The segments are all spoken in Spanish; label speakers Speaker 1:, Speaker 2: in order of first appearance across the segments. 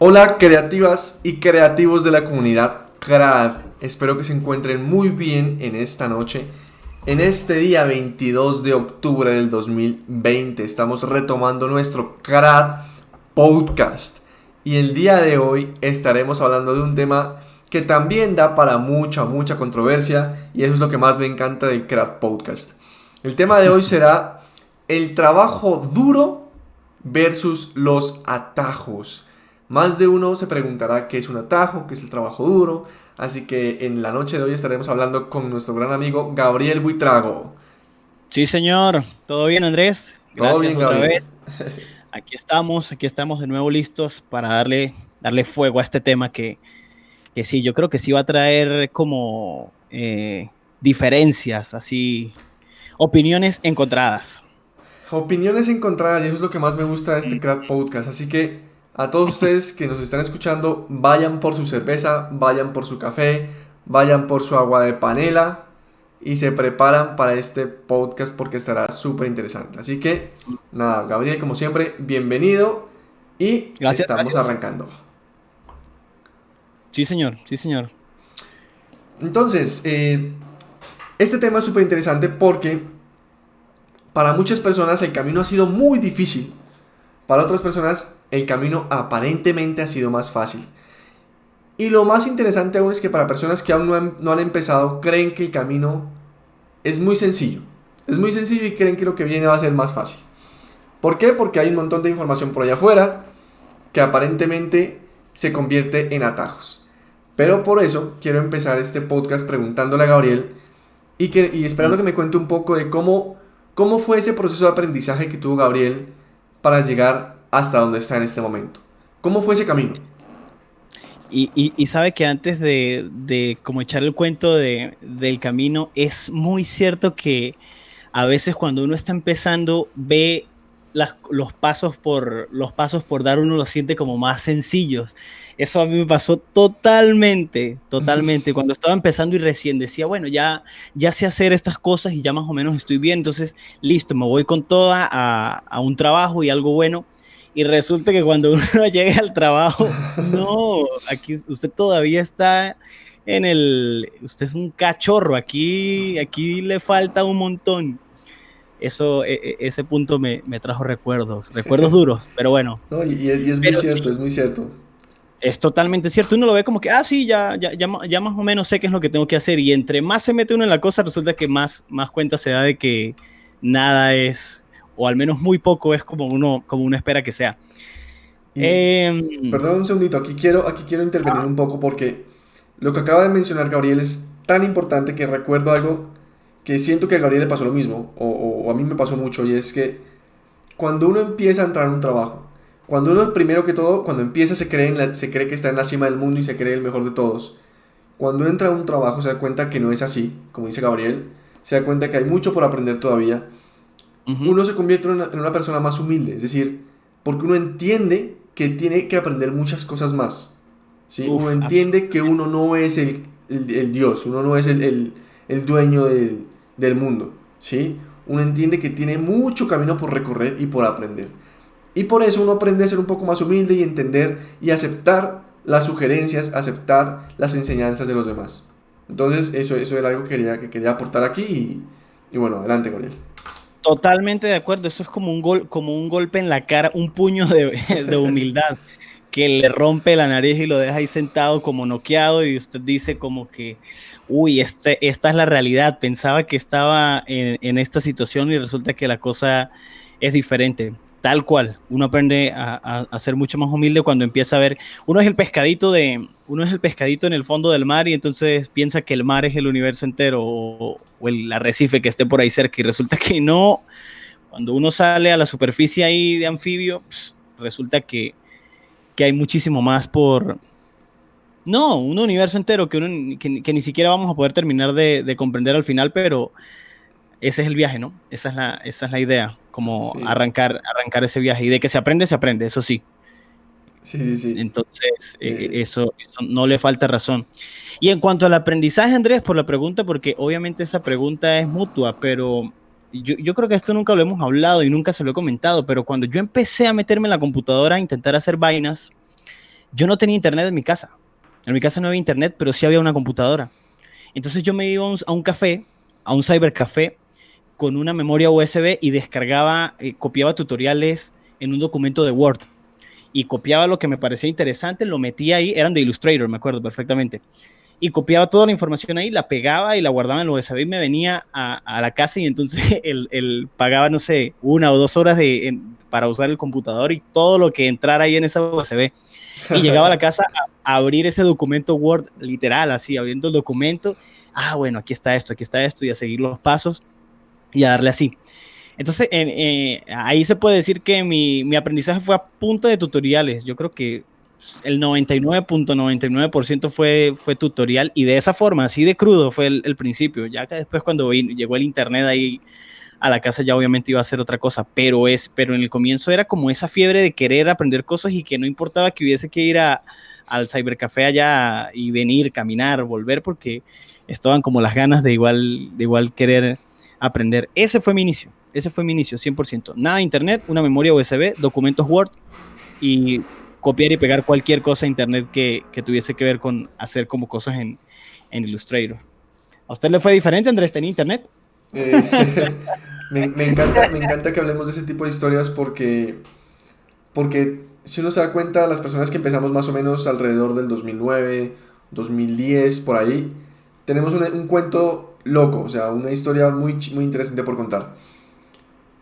Speaker 1: Hola creativas y creativos de la comunidad CRAD, espero que se encuentren muy bien en esta noche. En este día 22 de octubre del 2020 estamos retomando nuestro CRAD Podcast y el día de hoy estaremos hablando de un tema que también da para mucha controversia y eso es lo que más me encanta del CRAD Podcast. El tema de hoy será el trabajo duro versus los atajos. Más de uno se preguntará qué es un atajo, qué es el trabajo duro, así que en la noche de hoy estaremos hablando con nuestro gran amigo Gabriel Buitrago.
Speaker 2: Sí, señor. ¿Todo bien, Andrés?
Speaker 1: ¿Todo
Speaker 2: Gracias
Speaker 1: bien,
Speaker 2: otra
Speaker 1: Gabriel?
Speaker 2: vez. Aquí estamos de nuevo listos para darle fuego a este tema que sí, yo creo que sí va a traer como diferencias, así, opiniones encontradas.
Speaker 1: Opiniones encontradas y eso es lo que más me gusta de este Crack Podcast, así que a todos ustedes que nos están escuchando, vayan por su cerveza, vayan por su café, vayan por su agua de panela y se preparan para este podcast porque estará súper interesante. Así que, nada, Gabriel, como siempre, bienvenido y
Speaker 2: Gracias,
Speaker 1: estamos
Speaker 2: gracias.
Speaker 1: arrancando.
Speaker 2: Sí, señor, sí, señor.
Speaker 1: Entonces, este tema es súper interesante porque para muchas personas el camino ha sido muy difícil, para otras personas el camino aparentemente ha sido más fácil. Y lo más interesante aún es que para personas que aún no han empezado, creen que el camino es muy sencillo. Es muy sencillo y creen que lo que viene va a ser más fácil. ¿Por qué? Porque hay un montón de información por allá afuera que aparentemente se convierte en atajos. Pero por eso quiero empezar este podcast preguntándole a Gabriel y esperando que me cuente un poco de cómo fue ese proceso de aprendizaje que tuvo Gabriel para llegar hasta donde está en este momento. ¿Cómo fue ese camino?
Speaker 2: Y sabe que antes de como echar el cuento del camino, es muy cierto que a veces cuando uno está empezando, ve los pasos por dar, uno los siente como más sencillos. Eso a mí me pasó totalmente. Cuando estaba empezando y recién decía, bueno, ya sé hacer estas cosas y ya más o menos estoy bien, entonces listo, me voy con toda a un trabajo y algo bueno. Y resulta que cuando uno llega al trabajo, no, aquí usted todavía está usted es un cachorro, aquí le falta un montón. Ese punto me trajo recuerdos duros, pero bueno,
Speaker 1: No, y es muy
Speaker 2: pero
Speaker 1: cierto,
Speaker 2: sí,
Speaker 1: es muy cierto.
Speaker 2: es totalmente cierto. Uno lo ve como que, sí, ya más o menos sé qué es lo que tengo que hacer. Y entre más se mete uno en la cosa, resulta que más cuenta se da de que nada es, o al menos muy poco es como uno espera que sea.
Speaker 1: Y
Speaker 2: Eh,
Speaker 1: perdón un segundito, aquí quiero intervenir un poco porque lo que acaba de mencionar Gabriel es tan importante que recuerdo algo que siento que a Gabriel le pasó lo mismo, o a mí me pasó mucho, y es que cuando uno empieza a entrar en un trabajo, cuando uno primero que todo, cuando empieza se cree que está en la cima del mundo y se cree el mejor de todos. Cuando entra a un trabajo se da cuenta que no es así, como dice Gabriel, se da cuenta que hay mucho por aprender todavía.
Speaker 2: Ujú.
Speaker 1: Uno se convierte en una persona más humilde, es decir, porque uno entiende que tiene que aprender muchas cosas más. ¿Sí? Uno
Speaker 2: Uf,
Speaker 1: entiende que uno no es el Dios, uno no es el dueño del mundo. ¿Sí? Uno entiende que tiene mucho camino por recorrer y por aprender. Y por eso uno aprende a ser un poco más humilde y entender y aceptar las sugerencias, aceptar las enseñanzas de los demás. Entonces, eso era algo que quería aportar aquí y bueno, adelante con él.
Speaker 2: totalmente de acuerdo. Eso es como un golpe en la cara, un puño de humildad que le rompe la nariz y lo deja ahí sentado como noqueado y usted dice como que, uy, esta es la realidad. Pensaba que estaba en esta situación y resulta que la cosa es diferente. Tal cual, uno aprende a ser mucho más humilde cuando empieza a ver, uno es el pescadito en el fondo del mar y entonces piensa que el mar es el universo entero o el arrecife que esté por ahí cerca y resulta que no. Cuando uno sale a la superficie ahí de anfibio, resulta que hay muchísimo más por... No, un universo entero que ni siquiera vamos a poder terminar de comprender al final, pero ese es el viaje, ¿no? Esa es la idea, como
Speaker 1: Sí,
Speaker 2: arrancar ese viaje. Y de que se aprende, eso sí.
Speaker 1: sí, sí, sí.
Speaker 2: Entonces,
Speaker 1: Eh,
Speaker 2: eso no le falta razón. Y en cuanto al aprendizaje, Andrés, por la pregunta, porque obviamente esa pregunta es mutua, pero yo creo que esto nunca lo hemos hablado y nunca se lo he comentado, pero cuando yo empecé a meterme en la computadora a intentar hacer vainas, Yo no tenía internet en mi casa. En mi casa no había internet, pero sí había una computadora. Entonces yo me iba a un café, a un cybercafé, con una memoria USB y descargaba, copiaba tutoriales en un documento de Word y copiaba lo que me parecía interesante, lo metía ahí, eran de Illustrator, me acuerdo perfectamente, y copiaba toda la información ahí, la pegaba y la guardaba en el USB y me venía a la casa y entonces pagaba, no sé, 1 o 2 horas para usar el computador y todo lo que entrara ahí en esa USB. Y llegaba a la casa a abrir ese documento Word, literal, así, abriendo el documento. Bueno, aquí está esto, y a seguir los pasos y a darle así. Entonces, ahí se puede decir que mi aprendizaje fue a punta de tutoriales. Yo creo que el 99.99% fue tutorial y de esa forma, así de crudo fue el principio. Ya que después cuando llegó el internet ahí a la casa ya obviamente iba a ser otra cosa, pero en el comienzo era como esa fiebre de querer aprender cosas y que no importaba que hubiese que ir al cybercafé allá y venir, caminar, volver, porque estaban como las ganas de igual querer aprender. Ese fue mi inicio, 100%. Nada de internet, una memoria USB, documentos Word y copiar y pegar cualquier cosa a internet que tuviese que ver con hacer como cosas en Illustrator. ¿A usted le fue diferente, Andrés? ¿Tenía internet?
Speaker 1: Eh, me encanta que hablemos de ese tipo de historias porque si uno se da cuenta, las personas que empezamos más o menos alrededor del 2009, 2010, por ahí, tenemos un cuento loco, o sea, una historia muy interesante por contar.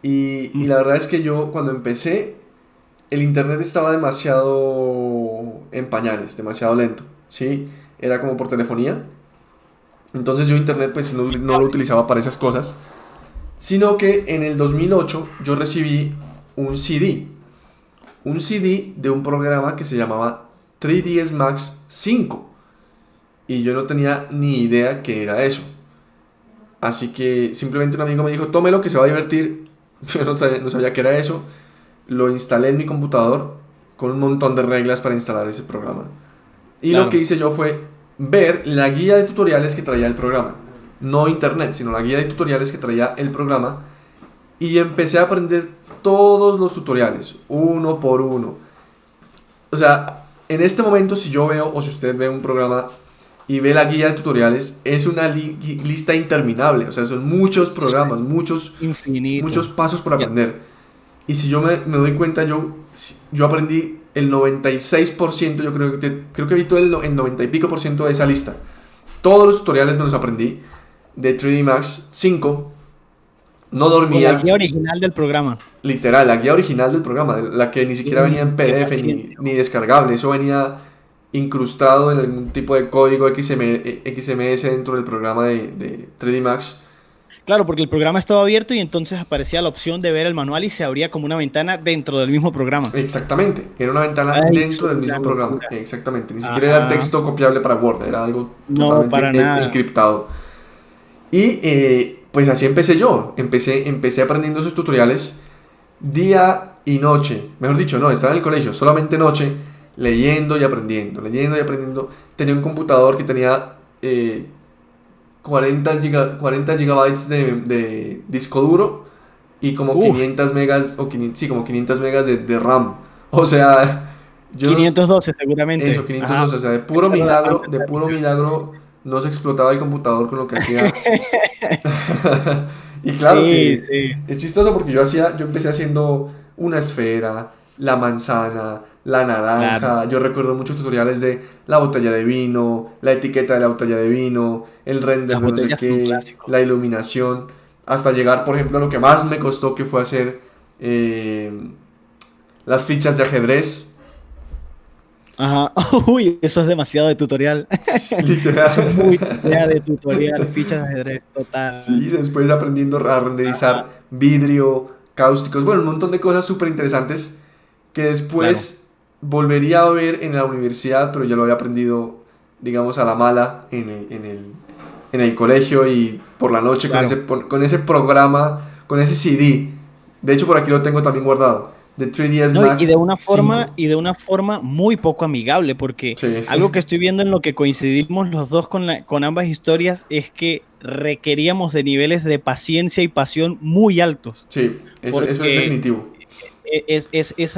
Speaker 1: Y la verdad es que yo cuando empecé, el internet estaba demasiado en pañales, demasiado lento, ¿sí? Era como por telefonía. Entonces yo internet pues no lo utilizaba para esas cosas, sino que en el 2008 yo recibí un CD, un CD de un programa que se llamaba 3ds Max 5 y yo no tenía ni idea qué era eso. Así que simplemente un amigo me dijo, tómelo que se va a divertir. Yo no sabía qué era eso. Lo instalé en mi computador con un montón de reglas para instalar ese programa. Y lo que
Speaker 2: Claro.
Speaker 1: hice yo fue ver la guía de tutoriales que traía el programa. No internet, sino la guía de tutoriales que traía el programa. Y empecé a aprender todos los tutoriales, uno por uno. O sea, en este momento si yo veo, o si usted ve un programa y ve la guía de tutoriales, es una lista interminable. O sea, son muchos programas, muchos
Speaker 2: Infinito.
Speaker 1: pasos por
Speaker 2: Ya.
Speaker 1: aprender. Y si yo me doy cuenta, yo aprendí el 96%, yo creo que vi todo el 90 y pico por ciento de esa lista. Todos los tutoriales me los aprendí de 3D Max 5. No
Speaker 2: Con la guía
Speaker 1: dormía,
Speaker 2: original del programa.
Speaker 1: literal, la guía original del programa, la que ni siquiera venía en
Speaker 2: Qué
Speaker 1: PDF
Speaker 2: paciente.
Speaker 1: ni descargable, eso venía incrustado en algún tipo de código XMS dentro del programa de 3D Max.
Speaker 2: Claro, porque el programa estaba abierto y entonces aparecía la opción de ver el manual y se abría como una ventana dentro del mismo programa.
Speaker 1: Exactamente, era una ventana
Speaker 2: Ay, eso
Speaker 1: dentro del
Speaker 2: es una
Speaker 1: mismo programa,
Speaker 2: locura.
Speaker 1: exactamente, ni siquiera era
Speaker 2: Ajá.
Speaker 1: texto copiable para Word, era algo
Speaker 2: No,
Speaker 1: totalmente
Speaker 2: para nada.
Speaker 1: encriptado. Y pues así empecé yo, empecé aprendiendo esos tutoriales día y noche, mejor dicho, no, estaba en el colegio, solamente noche, leyendo y aprendiendo, leyendo y aprendiendo. Tenía un computador que tenía 40 gigabytes de disco duro y como
Speaker 2: Uf,
Speaker 1: 500 megas, o 500, sí, como 500 megas de RAM. O sea, yo no,
Speaker 2: 512 seguramente.
Speaker 1: eso, 512,
Speaker 2: Ajá.
Speaker 1: o sea,
Speaker 2: Esa era antes
Speaker 1: de
Speaker 2: era
Speaker 1: puro milagro no se explotaba el computador con lo que hacía. Y claro
Speaker 2: Sí,
Speaker 1: que
Speaker 2: sí.
Speaker 1: es chistoso porque yo empecé haciendo una esfera, la manzana, la
Speaker 2: Claro.
Speaker 1: naranja. Yo recuerdo muchos tutoriales de la botella de vino, la etiqueta de la botella de vino, el render
Speaker 2: Las
Speaker 1: de no sé
Speaker 2: botellas son un
Speaker 1: qué,
Speaker 2: clásico.
Speaker 1: la iluminación, hasta llegar, por ejemplo, a lo que más me costó, que fue hacer eh, las fichas de ajedrez.
Speaker 2: Ajá. Uy, eso es demasiado de tutorial. Eso es
Speaker 1: Literal.
Speaker 2: muy tarea de tutorial, fichas de ajedrez, total.
Speaker 1: Sí, después aprendiendo a renderizar
Speaker 2: Ajá.
Speaker 1: vidrio, cáusticos, bueno, un montón de cosas súper interesantes que
Speaker 2: Claro.
Speaker 1: después volvería a ver en la universidad, pero ya lo había aprendido, digamos, a la mala en el colegio y por la noche
Speaker 2: Claro.
Speaker 1: con ese programa, con ese CD. De hecho, por aquí lo tengo también guardado, de 3ds
Speaker 2: No,
Speaker 1: Max 5.
Speaker 2: y de una forma muy poco amigable, porque
Speaker 1: Sí,
Speaker 2: algo que estoy viendo en lo que coincidimos los dos con ambas historias es que requeríamos de niveles de paciencia y pasión muy altos,
Speaker 1: sí, eso es
Speaker 2: porque
Speaker 1: definitivo.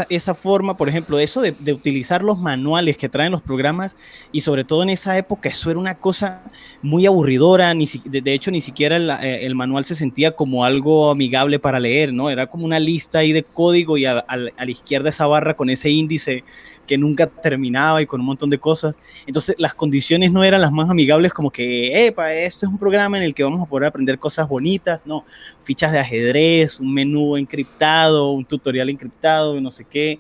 Speaker 2: esa forma, por ejemplo, eso de utilizar los manuales que traen los programas, y sobre todo en esa época, eso era una cosa muy aburridora. De hecho, ni siquiera el manual se sentía como algo amigable para leer, ¿no? Era como una lista ahí de código, y a la izquierda esa barra con ese índice que nunca terminaba y con un montón de cosas. Entonces, las condiciones no eran las más amigables, como que, epa, esto es un programa en el que vamos a poder aprender cosas bonitas, no, fichas de ajedrez, un menú encriptado, un tutorial encriptado, no sé qué.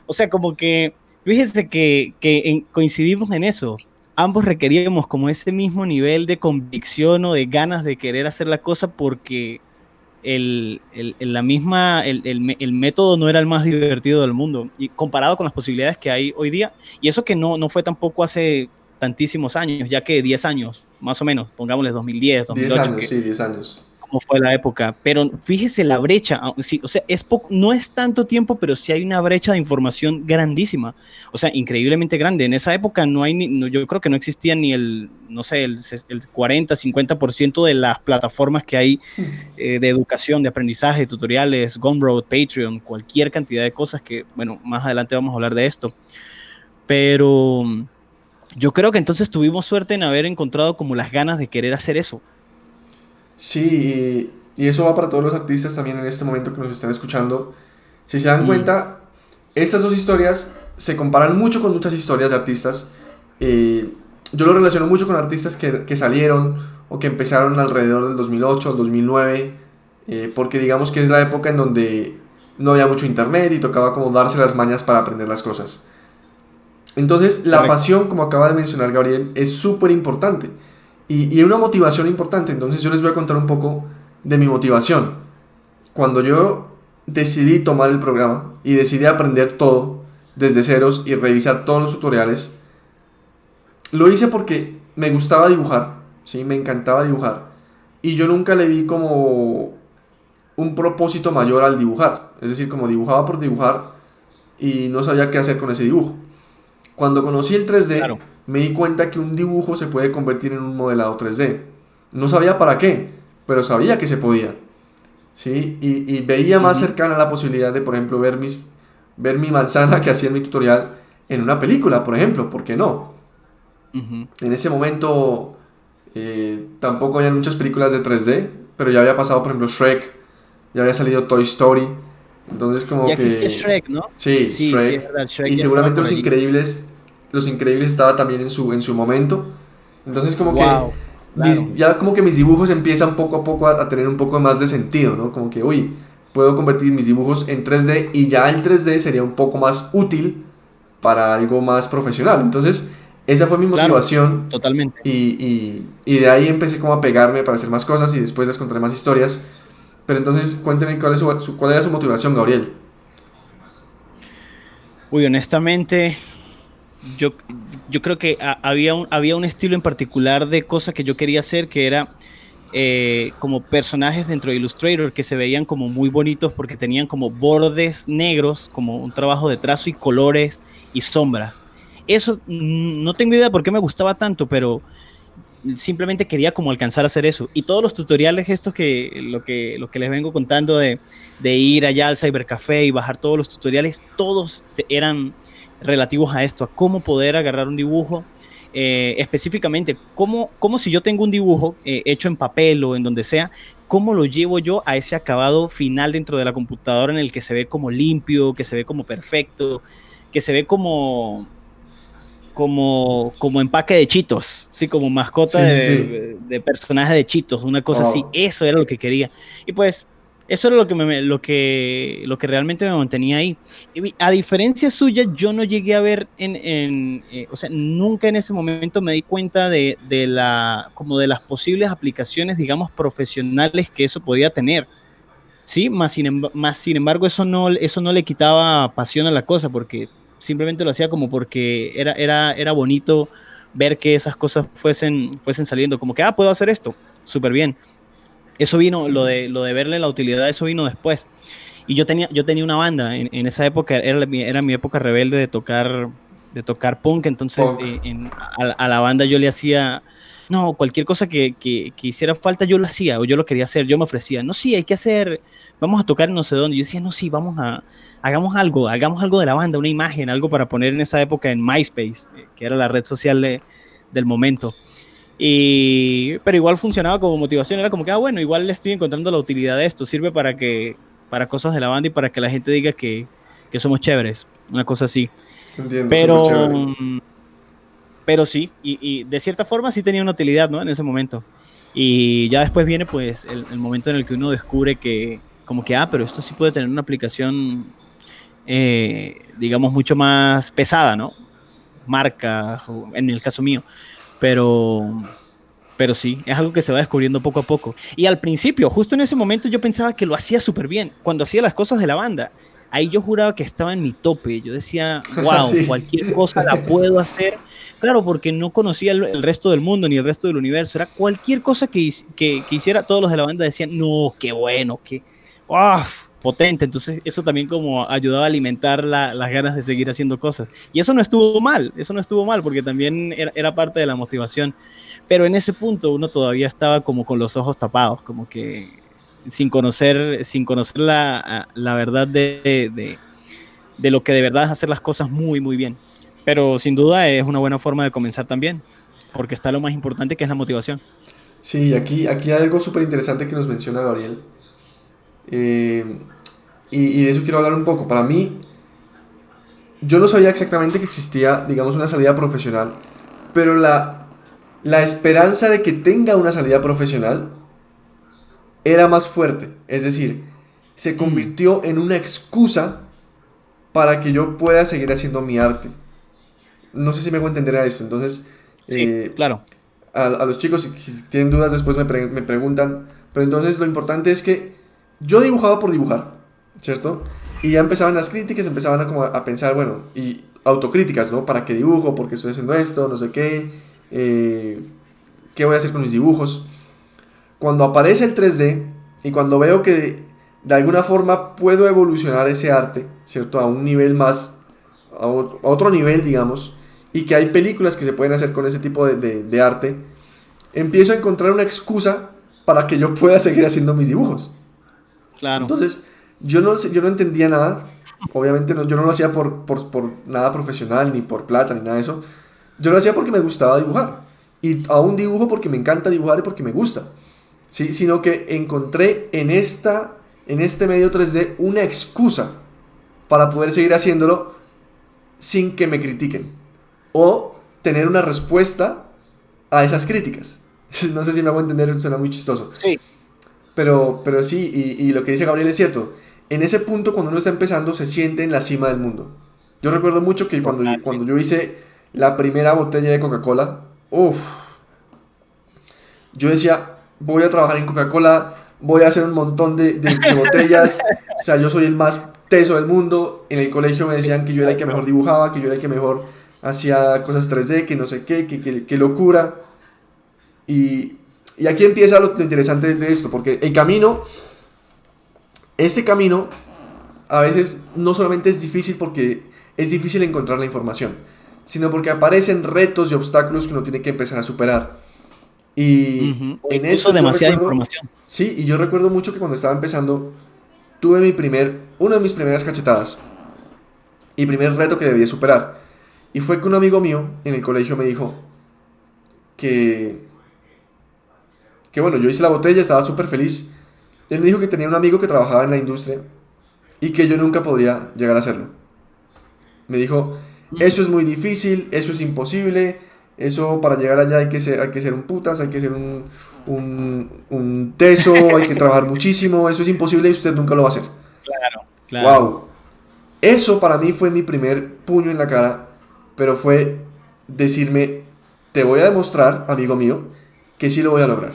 Speaker 2: O sea, como que, fíjense que coincidimos en eso. Ambos requeríamos como ese mismo nivel de convicción o de ganas de querer hacer la cosa, porque el método no era el más divertido del mundo, y comparado con las posibilidades que hay hoy día. Y eso que no fue tampoco hace tantísimos años, ya que 10 años, más o menos, pongámosle 2010,
Speaker 1: 10
Speaker 2: 2008,
Speaker 1: años,
Speaker 2: que
Speaker 1: sí, 10 años.
Speaker 2: como fue la época. Pero fíjese la brecha, sí, o sea, no es tanto tiempo, pero sí hay una brecha de información grandísima, o sea, increíblemente grande. En esa época yo creo que no existía ni no sé, el 40-50% de las plataformas que hay de educación, de aprendizaje, tutoriales, Gumroad, Patreon, cualquier cantidad de cosas que, bueno, más adelante vamos a hablar de esto. Pero yo creo que entonces tuvimos suerte en haber encontrado como las ganas de querer hacer eso.
Speaker 1: Sí, y eso va para todos los artistas también en este momento que nos están escuchando. Si se dan
Speaker 2: Mm,
Speaker 1: cuenta, estas dos historias se comparan mucho con muchas historias de artistas. Yo lo relaciono mucho con artistas que salieron o que empezaron alrededor del 2008 o 2009, porque digamos que es la época en donde no había mucho internet y tocaba como darse las mañas para aprender las cosas. Entonces, la
Speaker 2: correcto.
Speaker 1: pasión, como acaba de mencionar Gabriel, es súper importante y una motivación importante. Entonces, yo les voy a contar un poco de mi motivación. Cuando yo decidí tomar el programa y decidí aprender todo desde ceros y revisar todos los tutoriales, lo hice porque me gustaba dibujar, ¿sí? Me encantaba dibujar. Y yo nunca le vi como un propósito mayor al dibujar. Es decir, como dibujaba por dibujar y no sabía qué hacer con ese dibujo. Cuando conocí el 3D,
Speaker 2: Claro.
Speaker 1: me di cuenta que un dibujo se puede convertir en un modelado 3D. No sabía para qué, pero sabía que se podía. ¿Sí? Y veía más
Speaker 2: Ujú,
Speaker 1: cercana la posibilidad de, por ejemplo, ver mi manzana que hacía en mi tutorial en una película, por ejemplo. ¿Por qué no?
Speaker 2: ujú.
Speaker 1: En ese momento tampoco había muchas películas de 3D, pero ya había pasado, por ejemplo, Shrek, ya había salido Toy Story. Entonces como
Speaker 2: Ya existía
Speaker 1: que...
Speaker 2: Shrek, ¿no?
Speaker 1: Sí,
Speaker 2: Sí, sí, es
Speaker 1: Shrek.
Speaker 2: verdad, Shrek
Speaker 1: Y
Speaker 2: ya estaba
Speaker 1: seguramente
Speaker 2: por allí.
Speaker 1: Los Increíbles estaba también en su momento. Entonces como que
Speaker 2: Wow, claro.
Speaker 1: ya como que mis dibujos empiezan poco a poco a tener un poco más de sentido, ¿no? Como que, uy, puedo convertir mis dibujos en 3D y ya el 3D sería un poco más útil para algo más profesional. Entonces, esa fue mi
Speaker 2: Claro,
Speaker 1: motivación
Speaker 2: totalmente.
Speaker 1: y de ahí empecé como a pegarme para hacer más cosas y después les contaré más historias. Pero entonces, cuéntenme cuál era su motivación, Gabriel.
Speaker 2: Uy, honestamente, yo, yo creo que había un estilo en particular de cosas que yo quería hacer, que era como personajes dentro de Illustrator que se veían como muy bonitos porque tenían como bordes negros, como un trabajo de trazo y colores y sombras. Eso no tengo idea por qué me gustaba tanto, pero simplemente quería como alcanzar a hacer eso. Y todos los tutoriales estos lo que les vengo contando de ir allá al cybercafé y bajar todos los tutoriales, todos eran relativos a esto, a cómo poder agarrar un dibujo, específicamente, cómo si yo tengo un dibujo hecho en papel o en donde sea, cómo lo llevo yo a ese acabado final dentro de la computadora, en el que se ve como limpio, que se ve como perfecto, que se ve como empaque de Cheetos, sí, como mascota
Speaker 1: Sí, sí, sí.
Speaker 2: de personaje de Cheetos, una cosa así.
Speaker 1: Wow.
Speaker 2: Eso era lo que quería. Y pues eso era lo que realmente me mantenía ahí. Y a diferencia suya, yo no llegué a ver o sea, nunca en ese momento me di cuenta como de las posibles aplicaciones, digamos, profesionales que eso podía tener. Sí, más sin embargo, eso no le quitaba pasión a la cosa, porque simplemente lo hacía como porque era bonito ver que esas cosas fuesen saliendo, como que, puedo hacer esto, súper bien. Eso vino, lo de verle la utilidad, eso vino después. Y yo tenía una banda en esa época, era mi época rebelde de tocar punk. Entonces
Speaker 1: Punk.
Speaker 2: a la banda yo le hacía no, cualquier cosa que hiciera falta yo lo hacía o yo lo quería hacer, yo me ofrecía, no, sí, hay que hacer, vamos a tocar en no sé dónde. Yo decía, no, sí, hagamos algo de la banda, una imagen, algo para poner en esa época en MySpace, que era la red social del momento. Pero igual funcionaba como motivación, era como que, bueno, igual le estoy encontrando la utilidad de esto, sirve para cosas de la banda y para que la gente diga que somos chéveres, una cosa así.
Speaker 1: Entiendo, súper
Speaker 2: Pero,
Speaker 1: chévere.
Speaker 2: pero sí, y de cierta forma sí tenía una utilidad, ¿no? En ese momento. Y ya después viene pues el momento en el que uno descubre que, como que, pero esto sí puede tener una aplicación, digamos, mucho más pesada, ¿no? Marca, en el caso mío. Pero, pero sí, es algo que se va descubriendo poco a poco. Y al principio, justo en ese momento, yo pensaba que lo hacía súper bien. Cuando hacía las cosas de la banda, ahí yo juraba que estaba en mi tope. Yo decía, wow,
Speaker 1: Sí.
Speaker 2: cualquier cosa la puedo hacer. Claro, porque no conocía el resto del mundo ni el resto del universo. Era cualquier cosa que hiciera, todos los de la banda decían, no, qué bueno, qué potente. Entonces, eso también como ayudaba a alimentar las ganas de seguir haciendo cosas. Y eso no estuvo mal, porque también era parte de la motivación. Pero en ese punto uno todavía estaba como con los ojos tapados, como que sin conocer la verdad de lo que de verdad es hacer las cosas muy, muy bien. Pero sin duda es una buena forma de comenzar también, porque está lo más importante que es la motivación.
Speaker 1: Sí, aquí hay algo súper interesante que nos menciona Gabriel. eh, y de eso quiero hablar un poco. Para mí, yo no sabía exactamente que existía, digamos, una salida profesional, pero la esperanza de que tenga una salida profesional era más fuerte. Es decir, se
Speaker 2: Mm,
Speaker 1: convirtió en una excusa para que yo pueda seguir haciendo mi arte. No sé si me hago entender a eso. Entonces,
Speaker 2: sí,
Speaker 1: eh,
Speaker 2: claro.
Speaker 1: a los chicos, si tienen dudas, después me preguntan. Pero entonces lo importante es que yo dibujaba por dibujar, ¿cierto? Y ya empezaban las críticas, empezaban a, como a pensar, bueno, y autocríticas, ¿no? ¿Para qué dibujo? ¿Por qué estoy haciendo esto? No sé qué. ¿Qué voy a hacer con mis dibujos? Cuando aparece el 3D y cuando veo que de alguna forma puedo evolucionar ese arte, ¿cierto? A un nivel más, a otro nivel, digamos, y que hay películas que se pueden hacer con ese tipo de arte, empiezo a encontrar una excusa para que yo pueda seguir haciendo mis dibujos.
Speaker 2: Claro.
Speaker 1: Entonces, yo no entendía nada. Obviamente yo no lo hacía por nada profesional, ni por plata, ni nada de eso. Yo lo hacía porque me gustaba dibujar. Y aún dibujo porque me encanta dibujar y porque me gusta. ¿Sí? Sino que encontré en este medio 3D una excusa para poder seguir haciéndolo sin que me critiquen. O tener una respuesta a esas críticas. No sé si me hago entender, suena muy chistoso.
Speaker 2: Sí,
Speaker 1: Pero sí, y lo que dice Gabriel es cierto. En ese punto, cuando uno está empezando, se siente en la cima del mundo. Yo recuerdo mucho que cuando
Speaker 2: totalmente.
Speaker 1: yo hice la primera botella de Coca-Cola, uff, yo decía, voy a trabajar en Coca-Cola, voy a hacer un montón de botellas, o sea, yo soy el más teso del mundo. En el colegio me
Speaker 2: Sí,
Speaker 1: decían que yo era el que mejor dibujaba, que yo era el que mejor hacía cosas 3D, que no sé qué, que locura. Y, y aquí empieza lo interesante de esto, porque este camino a veces no solamente es difícil porque es difícil encontrar la información, sino porque aparecen retos y obstáculos que uno tiene que empezar a superar. Y
Speaker 2: ujú. O
Speaker 1: en
Speaker 2: incluso
Speaker 1: eso yo
Speaker 2: demasiada
Speaker 1: recuerdo,
Speaker 2: información.
Speaker 1: sí, y yo recuerdo mucho que cuando estaba empezando, tuve una de mis primeras cachetadas y primer reto que debía superar. Y fue que un amigo mío en el colegio me dijo que, que bueno, yo hice la botella, estaba súper feliz. Él me dijo que tenía un amigo que trabajaba en la industria y que yo nunca podría llegar a hacerlo. Me dijo,
Speaker 2: Mm,
Speaker 1: eso es muy difícil, eso es imposible, eso para llegar allá hay que ser un putas, hay que ser un teso, hay que trabajar muchísimo, eso es imposible y usted nunca lo va a hacer.
Speaker 2: claro, claro.
Speaker 1: Wow, eso para mí fue mi primer puño en la cara, pero fue decirme, te voy a demostrar, amigo mío, que sí lo voy a lograr.